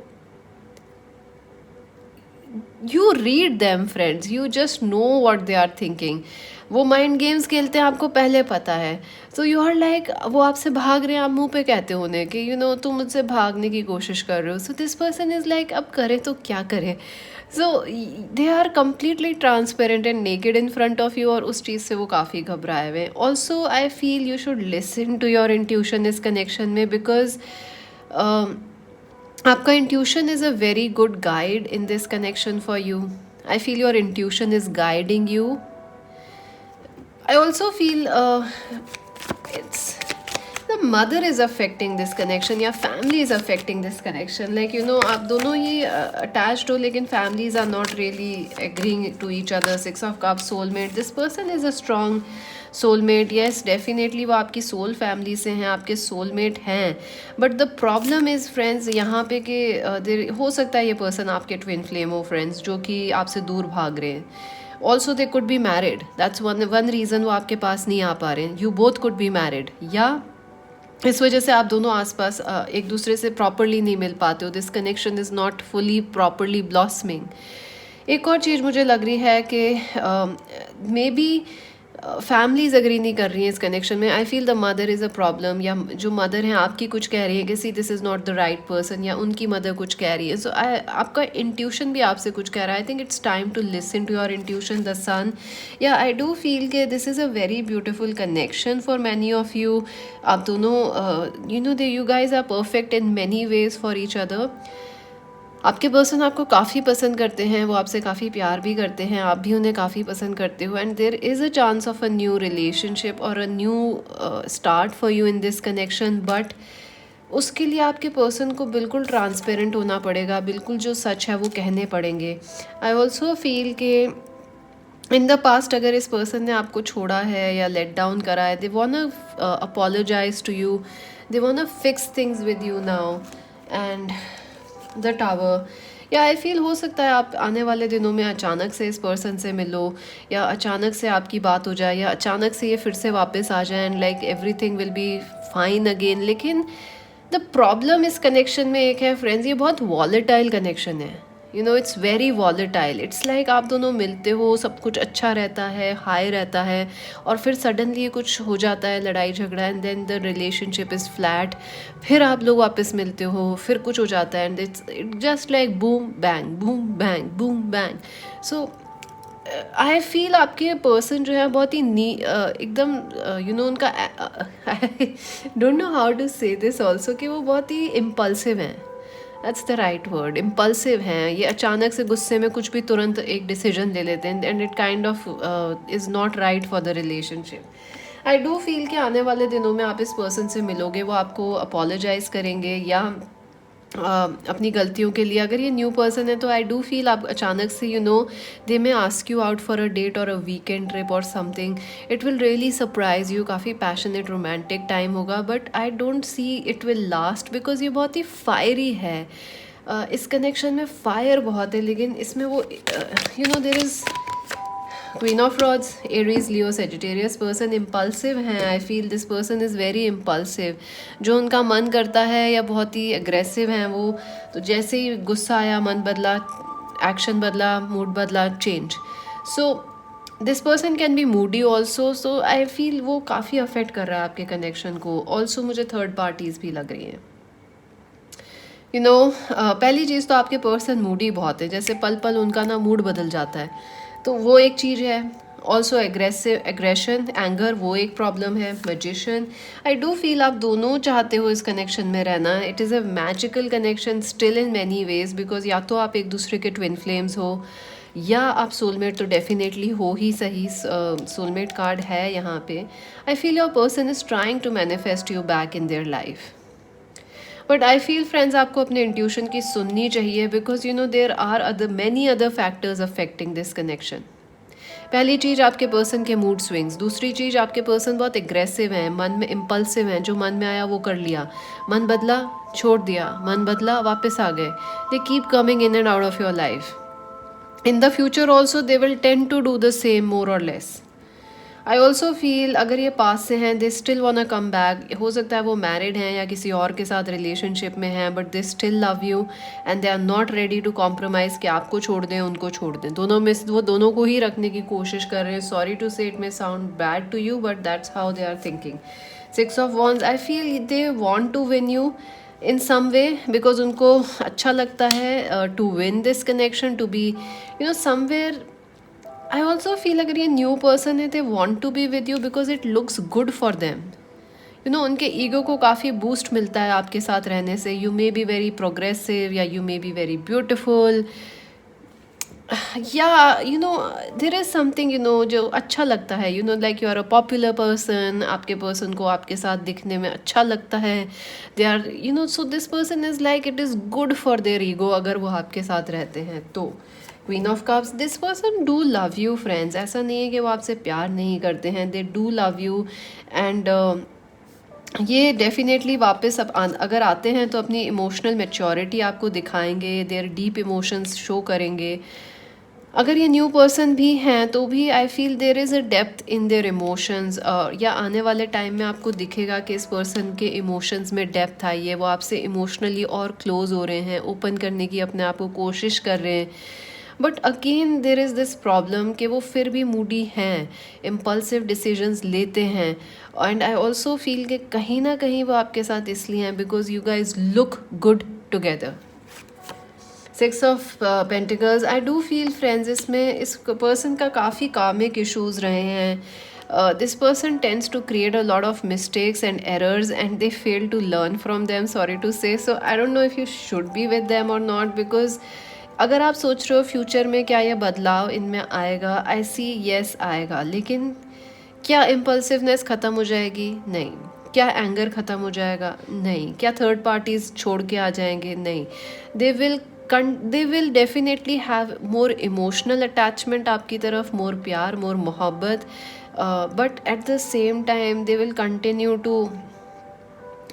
you read them friends, you just know what they are thinking. वो माइंड गेम्स खेलते हैं, आपको पहले पता है. सो यू आर लाइक, वो आपसे भाग रहे हैं, आप मुंह पे कहते हो उन्हें कि यू नो तुम मुझसे भागने की कोशिश कर रहे हो. So this person is like अब करें तो क्या करें. So they are completely transparent and naked in front of you, और उस चीज़ से वो काफ़ी घबराए हुए हैं. Also I feel you should listen to your intuition इस कनेक्शन में, बिकॉज आपका intuition is a very good guide in this connection for you. I feel your intuition is guiding you. I also feel it's the mother is affecting this connection, या family is affecting this connection. Like you know, आप दोनों ही attached हो, लेकिन families are not really agreeing to each other. Six of Cups, soulmate. This person is a strong soulmate. Yes, definitely वो आपकी soul family से हैं, आपके soulmate हैं. But the problem is friends, यहाँ पे कि हो सकता है ये person आपके twin flame हो friends, जो कि आपसे दूर भाग रहे हैं. Also they could be married, that's one reason वो आपके पास नहीं आ पा रहे हैं. You both could be married, या इस वजह से आप दोनों आसपास एक दूसरे से प्रॉपरली नहीं मिल पाते हो. This connection is not fully properly blossoming. एक और चीज़ मुझे लग रही है कि मे बी फैमिलीज अग्री नहीं कर रही हैं इस कनेक्शन में. I feel the mother is a problem, या जो मदर हैं आपकी कुछ कह रही है कि see this is not the right person, या उनकी मदर कुछ कह रही है. सो आपका इंट्यूशन भी आपसे कुछ कह रहा है. I think it's time to listen to your intuition, the sun. या आई डू फील कि this is a very beautiful connection for many of you. आप दोनों you know they you guys are perfect in many ways for each other. आपके person आपको काफ़ी पसंद करते हैं, वो आपसे काफ़ी प्यार भी करते हैं, आप भी उन्हें काफ़ी पसंद करते हो. And there is a chance of a new relationship और a new start for you in this connection. But उसके लिए आपके पर्सन को बिल्कुल ट्रांसपेरेंट होना पड़ेगा, बिल्कुल जो सच है वो कहने पड़ेंगे. आई ऑल्सो फील कि इन द पास्ट अगर इस पर्सन ने आपको छोड़ा है या लेट डाउन करा है, they want apologise to you, they want fix things with you now. And the Tower, या आई फील हो सकता है आप आने वाले दिनों में अचानक से इस पर्सन से मिलो, या अचानक से आपकी बात हो जाए, या अचानक से ये फिर से वापस आ जाए and like everything will be fine again. लेकिन द प्रॉब्लम इस कनेक्शन में एक है फ्रेंड्स, ये बहुत वॉलेटाइल कनेक्शन है. You no it's very volatile. It's like आप दोनों मिलते हो, सब कुछ अच्छा रहता है, हाई रहता है, और फिर सडनली कुछ हो जाता है, लड़ाई झगड़ा, and then the relationship is flat. फिर आप लोग वापस मिलते हो, फिर कुछ हो जाता है, and it just like boom bang boom bang boom bang. So I feel आपके पर्सन जो है बहुत ही एकदम यू नो उनका I don't know how to say this also, कि वो बहुत ही इम्पल्सिव हैं. That's the right word, impulsive हैं. ये अचानक से गुस्से में कुछ भी तुरंत एक डिसीजन ले लेते हैं, and it kind of is not right for the relationship. I do feel कि आने वाले दिनों में आप इस पर्सन से मिलोगे, वो आपको अपोलोजाइज़ करेंगे, या अपनी गलतियों के लिए. अगर ये न्यू पर्सन है तो आई डू फील आप अचानक से you know they may ask you out for a date और अ वीकेंड ट्रिप और something. It will really surprise you. काफ़ी पैशनेट रोमांटिक टाइम होगा, but I don't see it will last, because ये बहुत ही fiery है. इस connection में fire बहुत है, लेकिन इसमें वो you know there is queen of rods, Aries, Leo, Sagittarius person impulsive हैं. I feel this person is very impulsive. जो उनका मन करता है, या बहुत ही अग्रेसिव हैं वो, तो जैसे ही गुस्सा आया, मन बदला, एक्शन बदला, मूड बदला, change. So this person can be Moody also. So I feel वो काफ़ी अफेक्ट कर रहा है आपके कनेक्शन को. ऑल्सो मुझे थर्ड पार्टीज़ भी लग रही हैं. यू नो पहली चीज़ तो आपके पर्सन मूडी बहुत है, जैसे पल पल उनका ना मूड बदल जाता है, तो वो एक चीज़ है. ऑल्सो एग्रेशन, एंगर, वो एक प्रॉब्लम है. मैजिशियन, आई डू फील आप दोनों चाहते हो इस कनेक्शन में रहना. It is a magical connection still in many veg, because या तो आप एक दूसरे के ट्विन फ्लेम्स हो, या आप सोलमेट तो डेफिनेटली हो ही सही. सोलमेट कार्ड है यहाँ पे. I feel your person is trying to manifest you back in their life. But I feel friends आपको अपने इंट्यूशन की सुननी चाहिए, because you know there are many other factors affecting this connection. पहली चीज़ आपके पर्सन के मूड स्विंग्स. दूसरी चीज़ आपके पर्सन बहुत एग्रेसिव हैं, मन में इम्पल्सिव हैं. जो मन में आया वो कर लिया, मन बदला छोड़ दिया, मन बदला वापस आ गए. They keep coming in and out of your life. In the future also they will tend to do the same more or less. I also feel अगर ये पास से हैं, they still want come back. हो सकता है वो married हैं या किसी और के साथ रिलेशनशिप में हैं, but they still love you and they are not ready to compromise कि आपको छोड़ दें, उनको छोड़ दें. दोनों में वो दोनों को ही रखने की कोशिश कर रहे हैं. Sorry to say it may sound bad to you, but that's how they are thinking. 6 of wands, I feel they want to win you in some way, because उनको अच्छा लगता है to win this connection, to be you know somewhere. I also feel अगर ये new person है, they want to be with you because it looks good for them. You know उनके ego को काफ़ी बूस्ट मिलता है आपके साथ रहने से. You may be very progressive, या you may be very beautiful, या you know there is something you know जो अच्छा लगता है. You know like you are a popular person, आपके पर्सन को आपके साथ दिखने में अच्छा लगता है. They are you know so this person is like it is good for their ego अगर वो आपके साथ रहते हैं तो. Queen of cups, this person do love you friends. ऐसा नहीं है कि वो आपसे प्यार नहीं करते हैं, दे डू लव यू. एंड ये डेफिनेटली वापस अब अगर आते हैं तो अपनी इमोशनल मैच्योरिटी आपको दिखाएंगे, देयर डीप इमोशंस शो करेंगे. अगर ये न्यू पर्सन भी हैं तो भी I feel there is a depth in their emotions, या आने वाले टाइम में आपको दिखेगा कि इस पर्सन के इमोशंस में डेप्थ आई है, वो आपसे इमोशनली और क्लोज हो रहे हैं, ओपन करने की अपने आप को कोशिश कर रहे हैं। But again there is this problem कि वो फिर भी मूडी हैं, इम्पल्सिव डिसीजंस लेते हैं। एंड आई ऑल्सो फील कि कहीं ना कहीं वो आपके साथ इसलिए हैं because you guys look good together. Six of pentacles, I do feel friends इसमें इस पर्सन का काफ़ी कामिक इशूज़ रहे हैं। This person tends to create a lot of mistakes and errors and they fail to learn from them, sorry to say. So I don't know if you should be with them or not, because अगर आप सोच रहे हो future में क्या ये बदलाव इनमें आएगा, आई सी येस आएगा, लेकिन क्या इम्पल्सिवनेस ख़त्म हो जाएगी? नहीं। क्या एंगर ख़त्म हो जाएगा? नहीं। क्या थर्ड पार्टीज़ छोड़ के आ जाएंगे? नहीं। They will definitely have more emotional attachment आपकी तरफ, मोर प्यार, मोर मोहब्बत, but at the same time they will continue to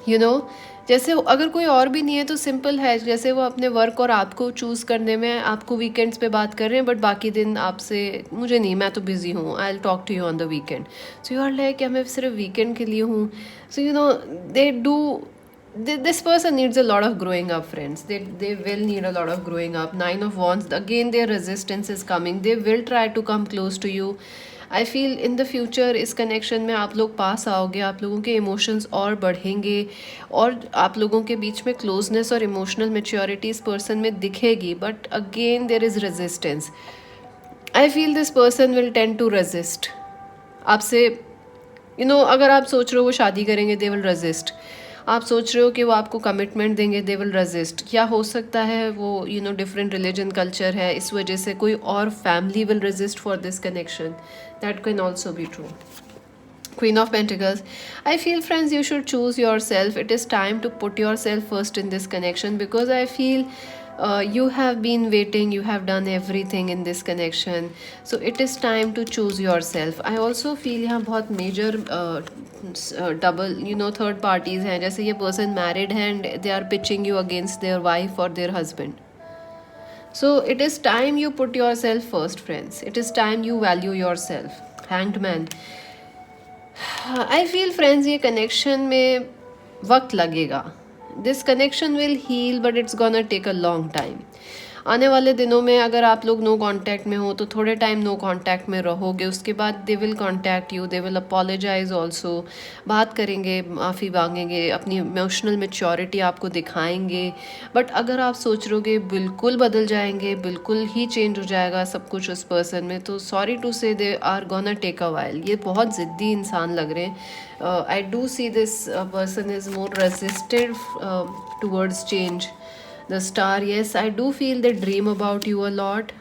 you know, जैसे अगर कोई और भी नहीं है तो सिंपल है, जैसे वो अपने वर्क और आपको चूज़ करने में आपको वीकेंड्स पे बात कर रहे हैं, बट बाकी दिन आपसे मुझे नहीं, मैं तो बिज़ी हूँ, I will talk to you on the weekend. So you are like क्या मैं सिर्फ वीकेंड के लिए हूँ? So you know they do this person needs a lot of growing up, friends. They will need a lot of growing up. Nine of Wands, again their resistance is coming. They will try to come close to you. I feel in the future इस connection में आप लोग पास आओगे, आप लोगों के emotions और बढ़ेंगे और आप लोगों के बीच में क्लोजनेस और इमोशनल मेच्योरिटी इस पर्सन में दिखेगी, but again there is resistance. I feel this person will tend to resist आपसे। अगर आप सोच रहे हो वो शादी करेंगे, दे विल रेजिस्ट। आप सोच रहे हो कि वो आपको कमिटमेंट देंगे, दे विल रेजिस्ट। क्या हो सकता है वो डिफरेंट रिलीजन कल्चर है, इस वजह से कोई और family will resist for this connection, that can also be true. Queen of Pentacles, I feel friends you should choose yourself. It is time to put yourself first in this connection, because I feel you have been waiting, you have done everything in this connection, so it is time to choose yourself. I also feel यहाँ बहुत major double third parties हैं, जैसे ये person married है and they are pitching you against their wife or their husband. So it is time you put yourself first, friends. It is time you value yourself. Hanged man, I feel friends ये connection में वक्त लगेगा. This connection will heal but it's gonna take a long time. आने वाले दिनों में अगर आप लोग नो कांटेक्ट में हो तो थोड़े टाइम नो कांटेक्ट में रहोगे, उसके बाद they will contact you, they will apologise also, बात करेंगे, माफ़ी मांगेंगे, अपनी इमोशनल मैच्योरिटी आपको दिखाएंगे. बट अगर आप सोच रहोगे बिल्कुल बदल जाएंगे, बिल्कुल ही चेंज हो जाएगा सब कुछ उस पर्सन में, तो sorry to say they are gonna take a while. ये बहुत ज़िद्दी इंसान लग रहे हैं. I do see this person is more resisted towards change. The star, yes, I do feel they dream about you a lot.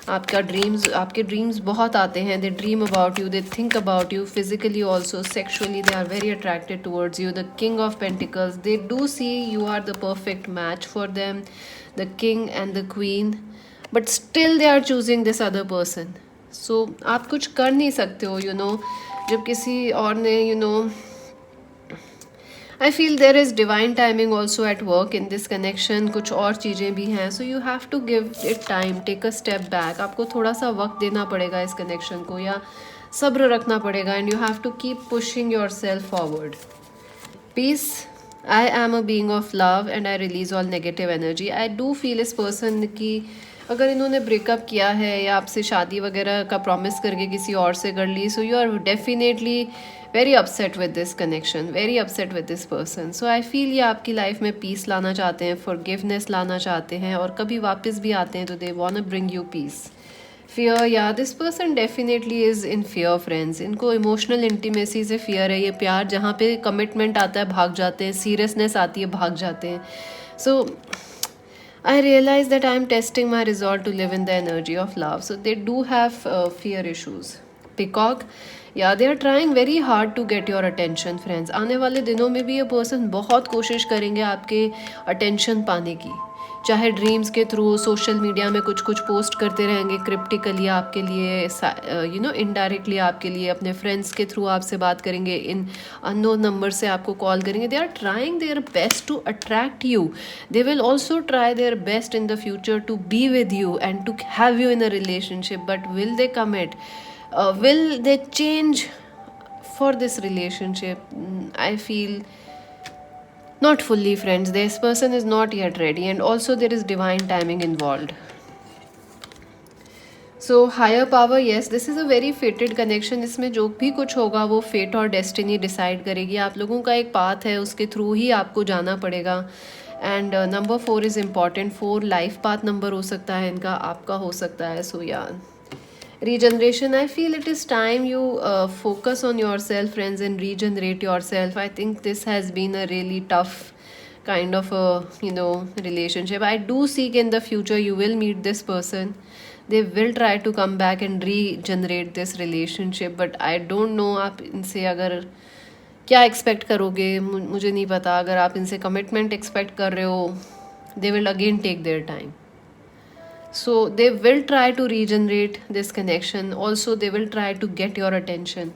आपके dreams बहुत आते हैं. They dream about you, they think about you physically also, sexually they are very attracted towards you. The King of Pentacles, they do see you are the perfect match for them, the King and the Queen, but still they are choosing this other person. So आप कुछ कर नहीं सकते हो, जब किसी और ने I feel there is divine timing also at work in this connection. कुछ और चीज़ें भी हैं. So you have to give it time, take a step back. आपको थोड़ा सा वक्त देना पड़ेगा इस कनेक्शन को, या सब्र रखना पड़ेगा. And you have to keep pushing yourself forward. Peace, I am a being of love and I release all negative energy. I do feel इस पर्सन की अगर इन्होंने ब्रेकअप किया है या आपसे शादी वगैरह का प्रॉमिस करके किसी और से कर ली, so you are definitely very upset with this connection, very upset with this person. So I feel ये आपकी लाइफ में पीस लाना चाहते हैं, फॉरगिवनेस लाना चाहते हैं, और कभी वापस भी आते हैं तो they want to bring you peace. Fear, या this person definitely is in fear friends. इनको इमोशनल इंटीमेसी से फियर है. ये प्यार जहाँ पे कमिटमेंट आता है भाग जाते हैं, सीरियसनेस आती है भाग जाते हैं. सो I realize that I am testing my resolve to live in the energy of love. So they do have fear issues. Peacock, yeah, they are trying very hard to get your attention, friends. आने वाले दिनों में भी ये person बहुत कोशिश करेंगे आपके attention पाने की. चाहे ड्रीम्स के थ्रू सोशल मीडिया में कुछ कुछ पोस्ट करते रहेंगे क्रिप्टिकली आपके लिए, इनडायरेक्टली आपके लिए, अपने फ्रेंड्स के थ्रू आपसे बात करेंगे, इन अननोन नंबर से आपको कॉल करेंगे. They are trying their best to attract you. They will also try their best in the future to be with you and to have you in a relationship, but will they commit? Will they change for this relationship? I feel not fully, friends. This person is not yet ready, and also there is divine timing involved. So higher power, yes, this is a very fated connection. इसमें जो भी कुछ होगा वो fate और destiny decide करेगी. आप लोगों का एक पाथ है, उसके थ्रू ही आपको जाना पड़ेगा. And number 4 is important. 4 life path number हो सकता है इनका, आपका हो सकता है. सो या regeneration, I feel it is time you focus on yourself, friends, and regenerate yourself. I think this has been a really tough kind of a relationship. I do seek in the future you will meet this person. They will try to come back and regenerate this relationship, but I don't know आप इनसे अगर क्या expect करोगे, मुझे नहीं पता. अगर आप इनसे कमिटमेंट एक्सपेक्ट कर रहे हो, they will again take their time. So they will try to regenerate this connection. Also they will try to get your attention.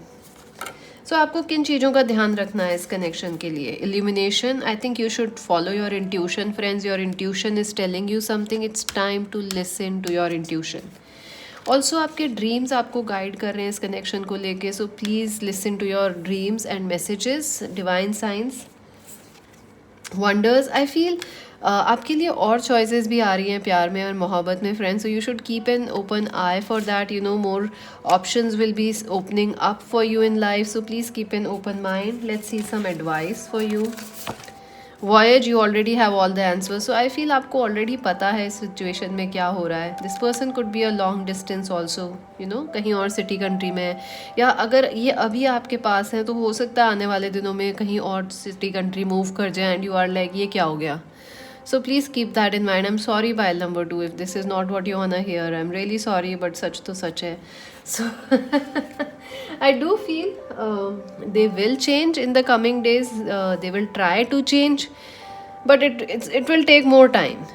So आपको किन चीज़ों का ध्यान रखना है इस कनेक्शन के लिए? Illumination, I think you should follow your intuition, friends. Your intuition is telling you something. It's time to listen to your intuition. Also आपके ड्रीम्स आपको गाइड कर रहे हैं इस कनेक्शन को लेके. So please listen to your dreams and messages, divine signs, wonders. I feel आपके लिए और चॉइसेस भी आ रही हैं प्यार में और मोहब्बत में, friends. So you should keep an open eye for that. More options will be opening up for you in life. So please keep an open mind. Let's see some advice for you. Voyage, you already have all the answers. So I feel आपको already पता है इस situation में क्या हो रहा है. This person could be a long distance also, कहीं और सिटी कंट्री में, या अगर ये अभी आपके पास है तो हो सकता है आने वाले दिनों में कहीं और सिटी कंट्री मूव कर जाए एंड यू आर लाइक ये क्या हो गया. So please keep that in mind. I'm sorry pile number 2 if this is not what you wanna hear. I'm really sorry, but such to such hai. So I do feel they will change in the coming days. They will try to change, but it will take more time.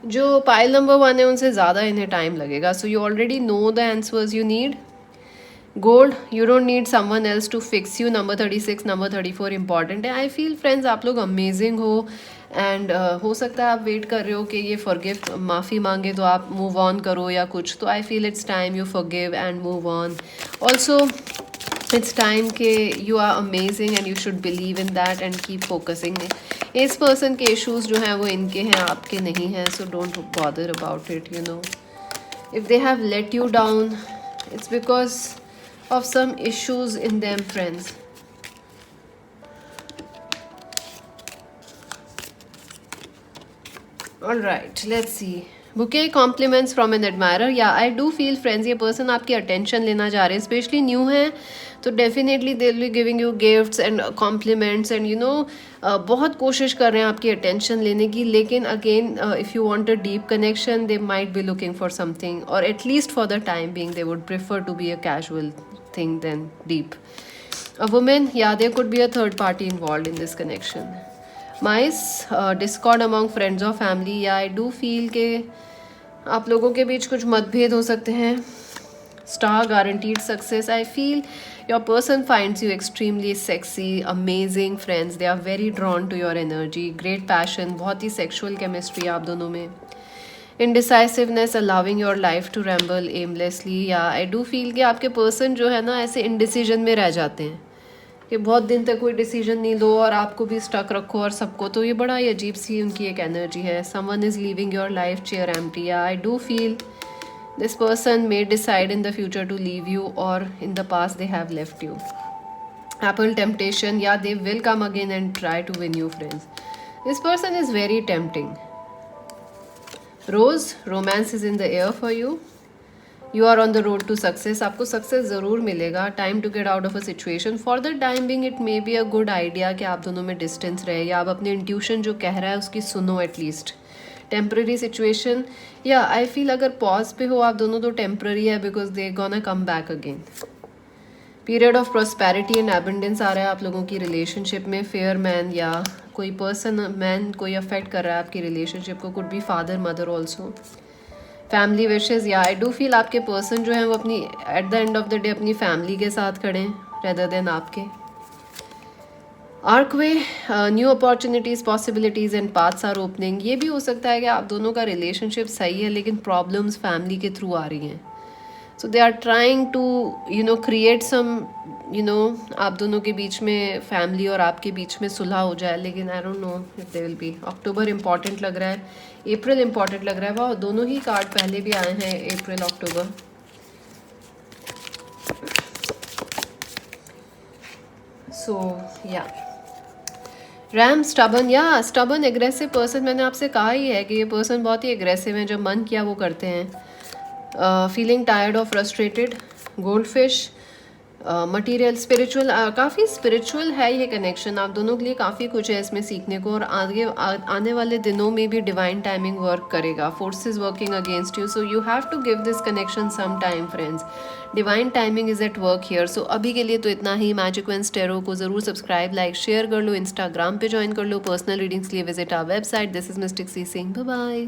जो pile number 1 है उनसे ज़्यादा इन्हें time लगेगा. So you already know the answers you need. Gold, you don't need someone else to fix you. Number 36, number 34 important है. I feel friends आप लोग amazing हो एंड हो सकता है आप वेट कर रहे हो कि ये फॉरगिव, माफ़ी मांगे तो आप मूव ऑन करो या कुछ. तो I feel it's time you forgive and move on. Also it's time कि you are amazing and you should believe in that and keep focusing. इस पर्सन के इशूज़ जो हैं वो इनके हैं, आपके नहीं हैं. So don't bother about it. If they have let you down, it's because of some issues in them, friends. All right, let's see. Bouquet compliments from an admirer. Yeah, I do feel, friends, ये person आपकी attention लेना जा रहे हैं, especially new है तो definitely they'll be giving you gifts and compliments and बहुत कोशिश कर रहे हैं आपकी attention लेने की. लेकिन again, if you want a deep connection, they might be looking for something, or at least for the time being, they would prefer to be a casual thing than deep. A woman, yeah, there could be a third party involved in this connection. Mice, discord among friends or family. Yeah, I do feel के आप लोगों के बीच कुछ मतभेद हो सकते हैं. Star, guaranteed success. I feel your person finds you extremely sexy, amazing, friends. They are very drawn to your energy. Great passion, बहुत ही sexual chemistry आप दोनों में. Indecisiveness, allowing your life to ramble aimlessly. Yeah, I do feel कि आपके person जो है ना ऐसे indecision में रह जाते हैं कि बहुत दिन तक कोई डिसीजन नहीं लो और आपको भी स्टक रखो और सबको. तो ये बड़ा ही अजीब सी उनकी एक एनर्जी है. Someone is leaving your life chair empty. I do feel this person may decide in the future to leave you, और in the past they have left you. Apple temptation, या they will come again and try to win you, friends. This person is very tempting. Rose, romance is in the air for you. You are on the road to success. आपको success ज़रूर मिलेगा. Time to get out of a situation. For the time being it may be a good idea कि आप दोनों में distance रहे, या आप अपने इंट्यूशन जो कह रहा है उसकी सुनो एटलीस्ट. टेम्प्रेरी सिचुएशन, या आई फील अगर पॉज पे हो आप दोनों तो टेम्प्रेरी है, because they gonna come back again. Period of prosperity and abundance आ रहा है आप लोगों की रिलेशनशिप में। फेयर मैन या कोई पर्सन मैन कोई अफेक्ट कर रहा है आपकी रिलेशनशिप को, could be father mother also. Family wishes, या आई डू फील आपके पर्सन जो है वो अपनी at the end of the day अपनी फैमिली के साथ खड़े हैं रेदर देन आपके। Archway, new opportunities possibilities and paths are opening. ये भी हो सकता है कि आप दोनों का रिलेशनशिप सही है लेकिन प्रॉब्लम्स फैमिली के थ्रू आ रही हैं। So they are trying to create some आप दोनों के बीच में फैमिली और आपके बीच में सुलह हो जाए, लेकिन आई don't know if they will be. October important लग रहा है, अप्रैल इंपॉर्टेंट लग रहा है। वाह, दोनों ही कार्ड पहले भी आए हैं, अप्रैल अक्टूबर। सो या रैम, स्टबन, या स्टबन एग्रेसिव पर्सन। मैंने आपसे कहा ही है कि ये पर्सन बहुत ही एग्रेसिव है, जब मन किया वो करते हैं। फीलिंग टायर्ड और frustrated. Gold fish, material, spiritual, काफ़ी स्पिरिचुअल है ये कनेक्शन। आप दोनों के लिए काफ़ी कुछ है इसमें सीखने को, और आगे आने वाले दिनों में भी डिवाइन टाइमिंग वर्क करेगा। Forces working against you, so you have to give this connection some time friends. Divine timing is at work here. So अभी के लिए तो इतना ही। मैजिक वेंस टेरो को ज़रूर सब्सक्राइब, लाइक, शेयर कर लो। इंस्टाग्राम पे ज्वाइन कर लो। पर्सनल रीडिंग्स के लिए visit our website. This is mistake C Singh. Bye bye.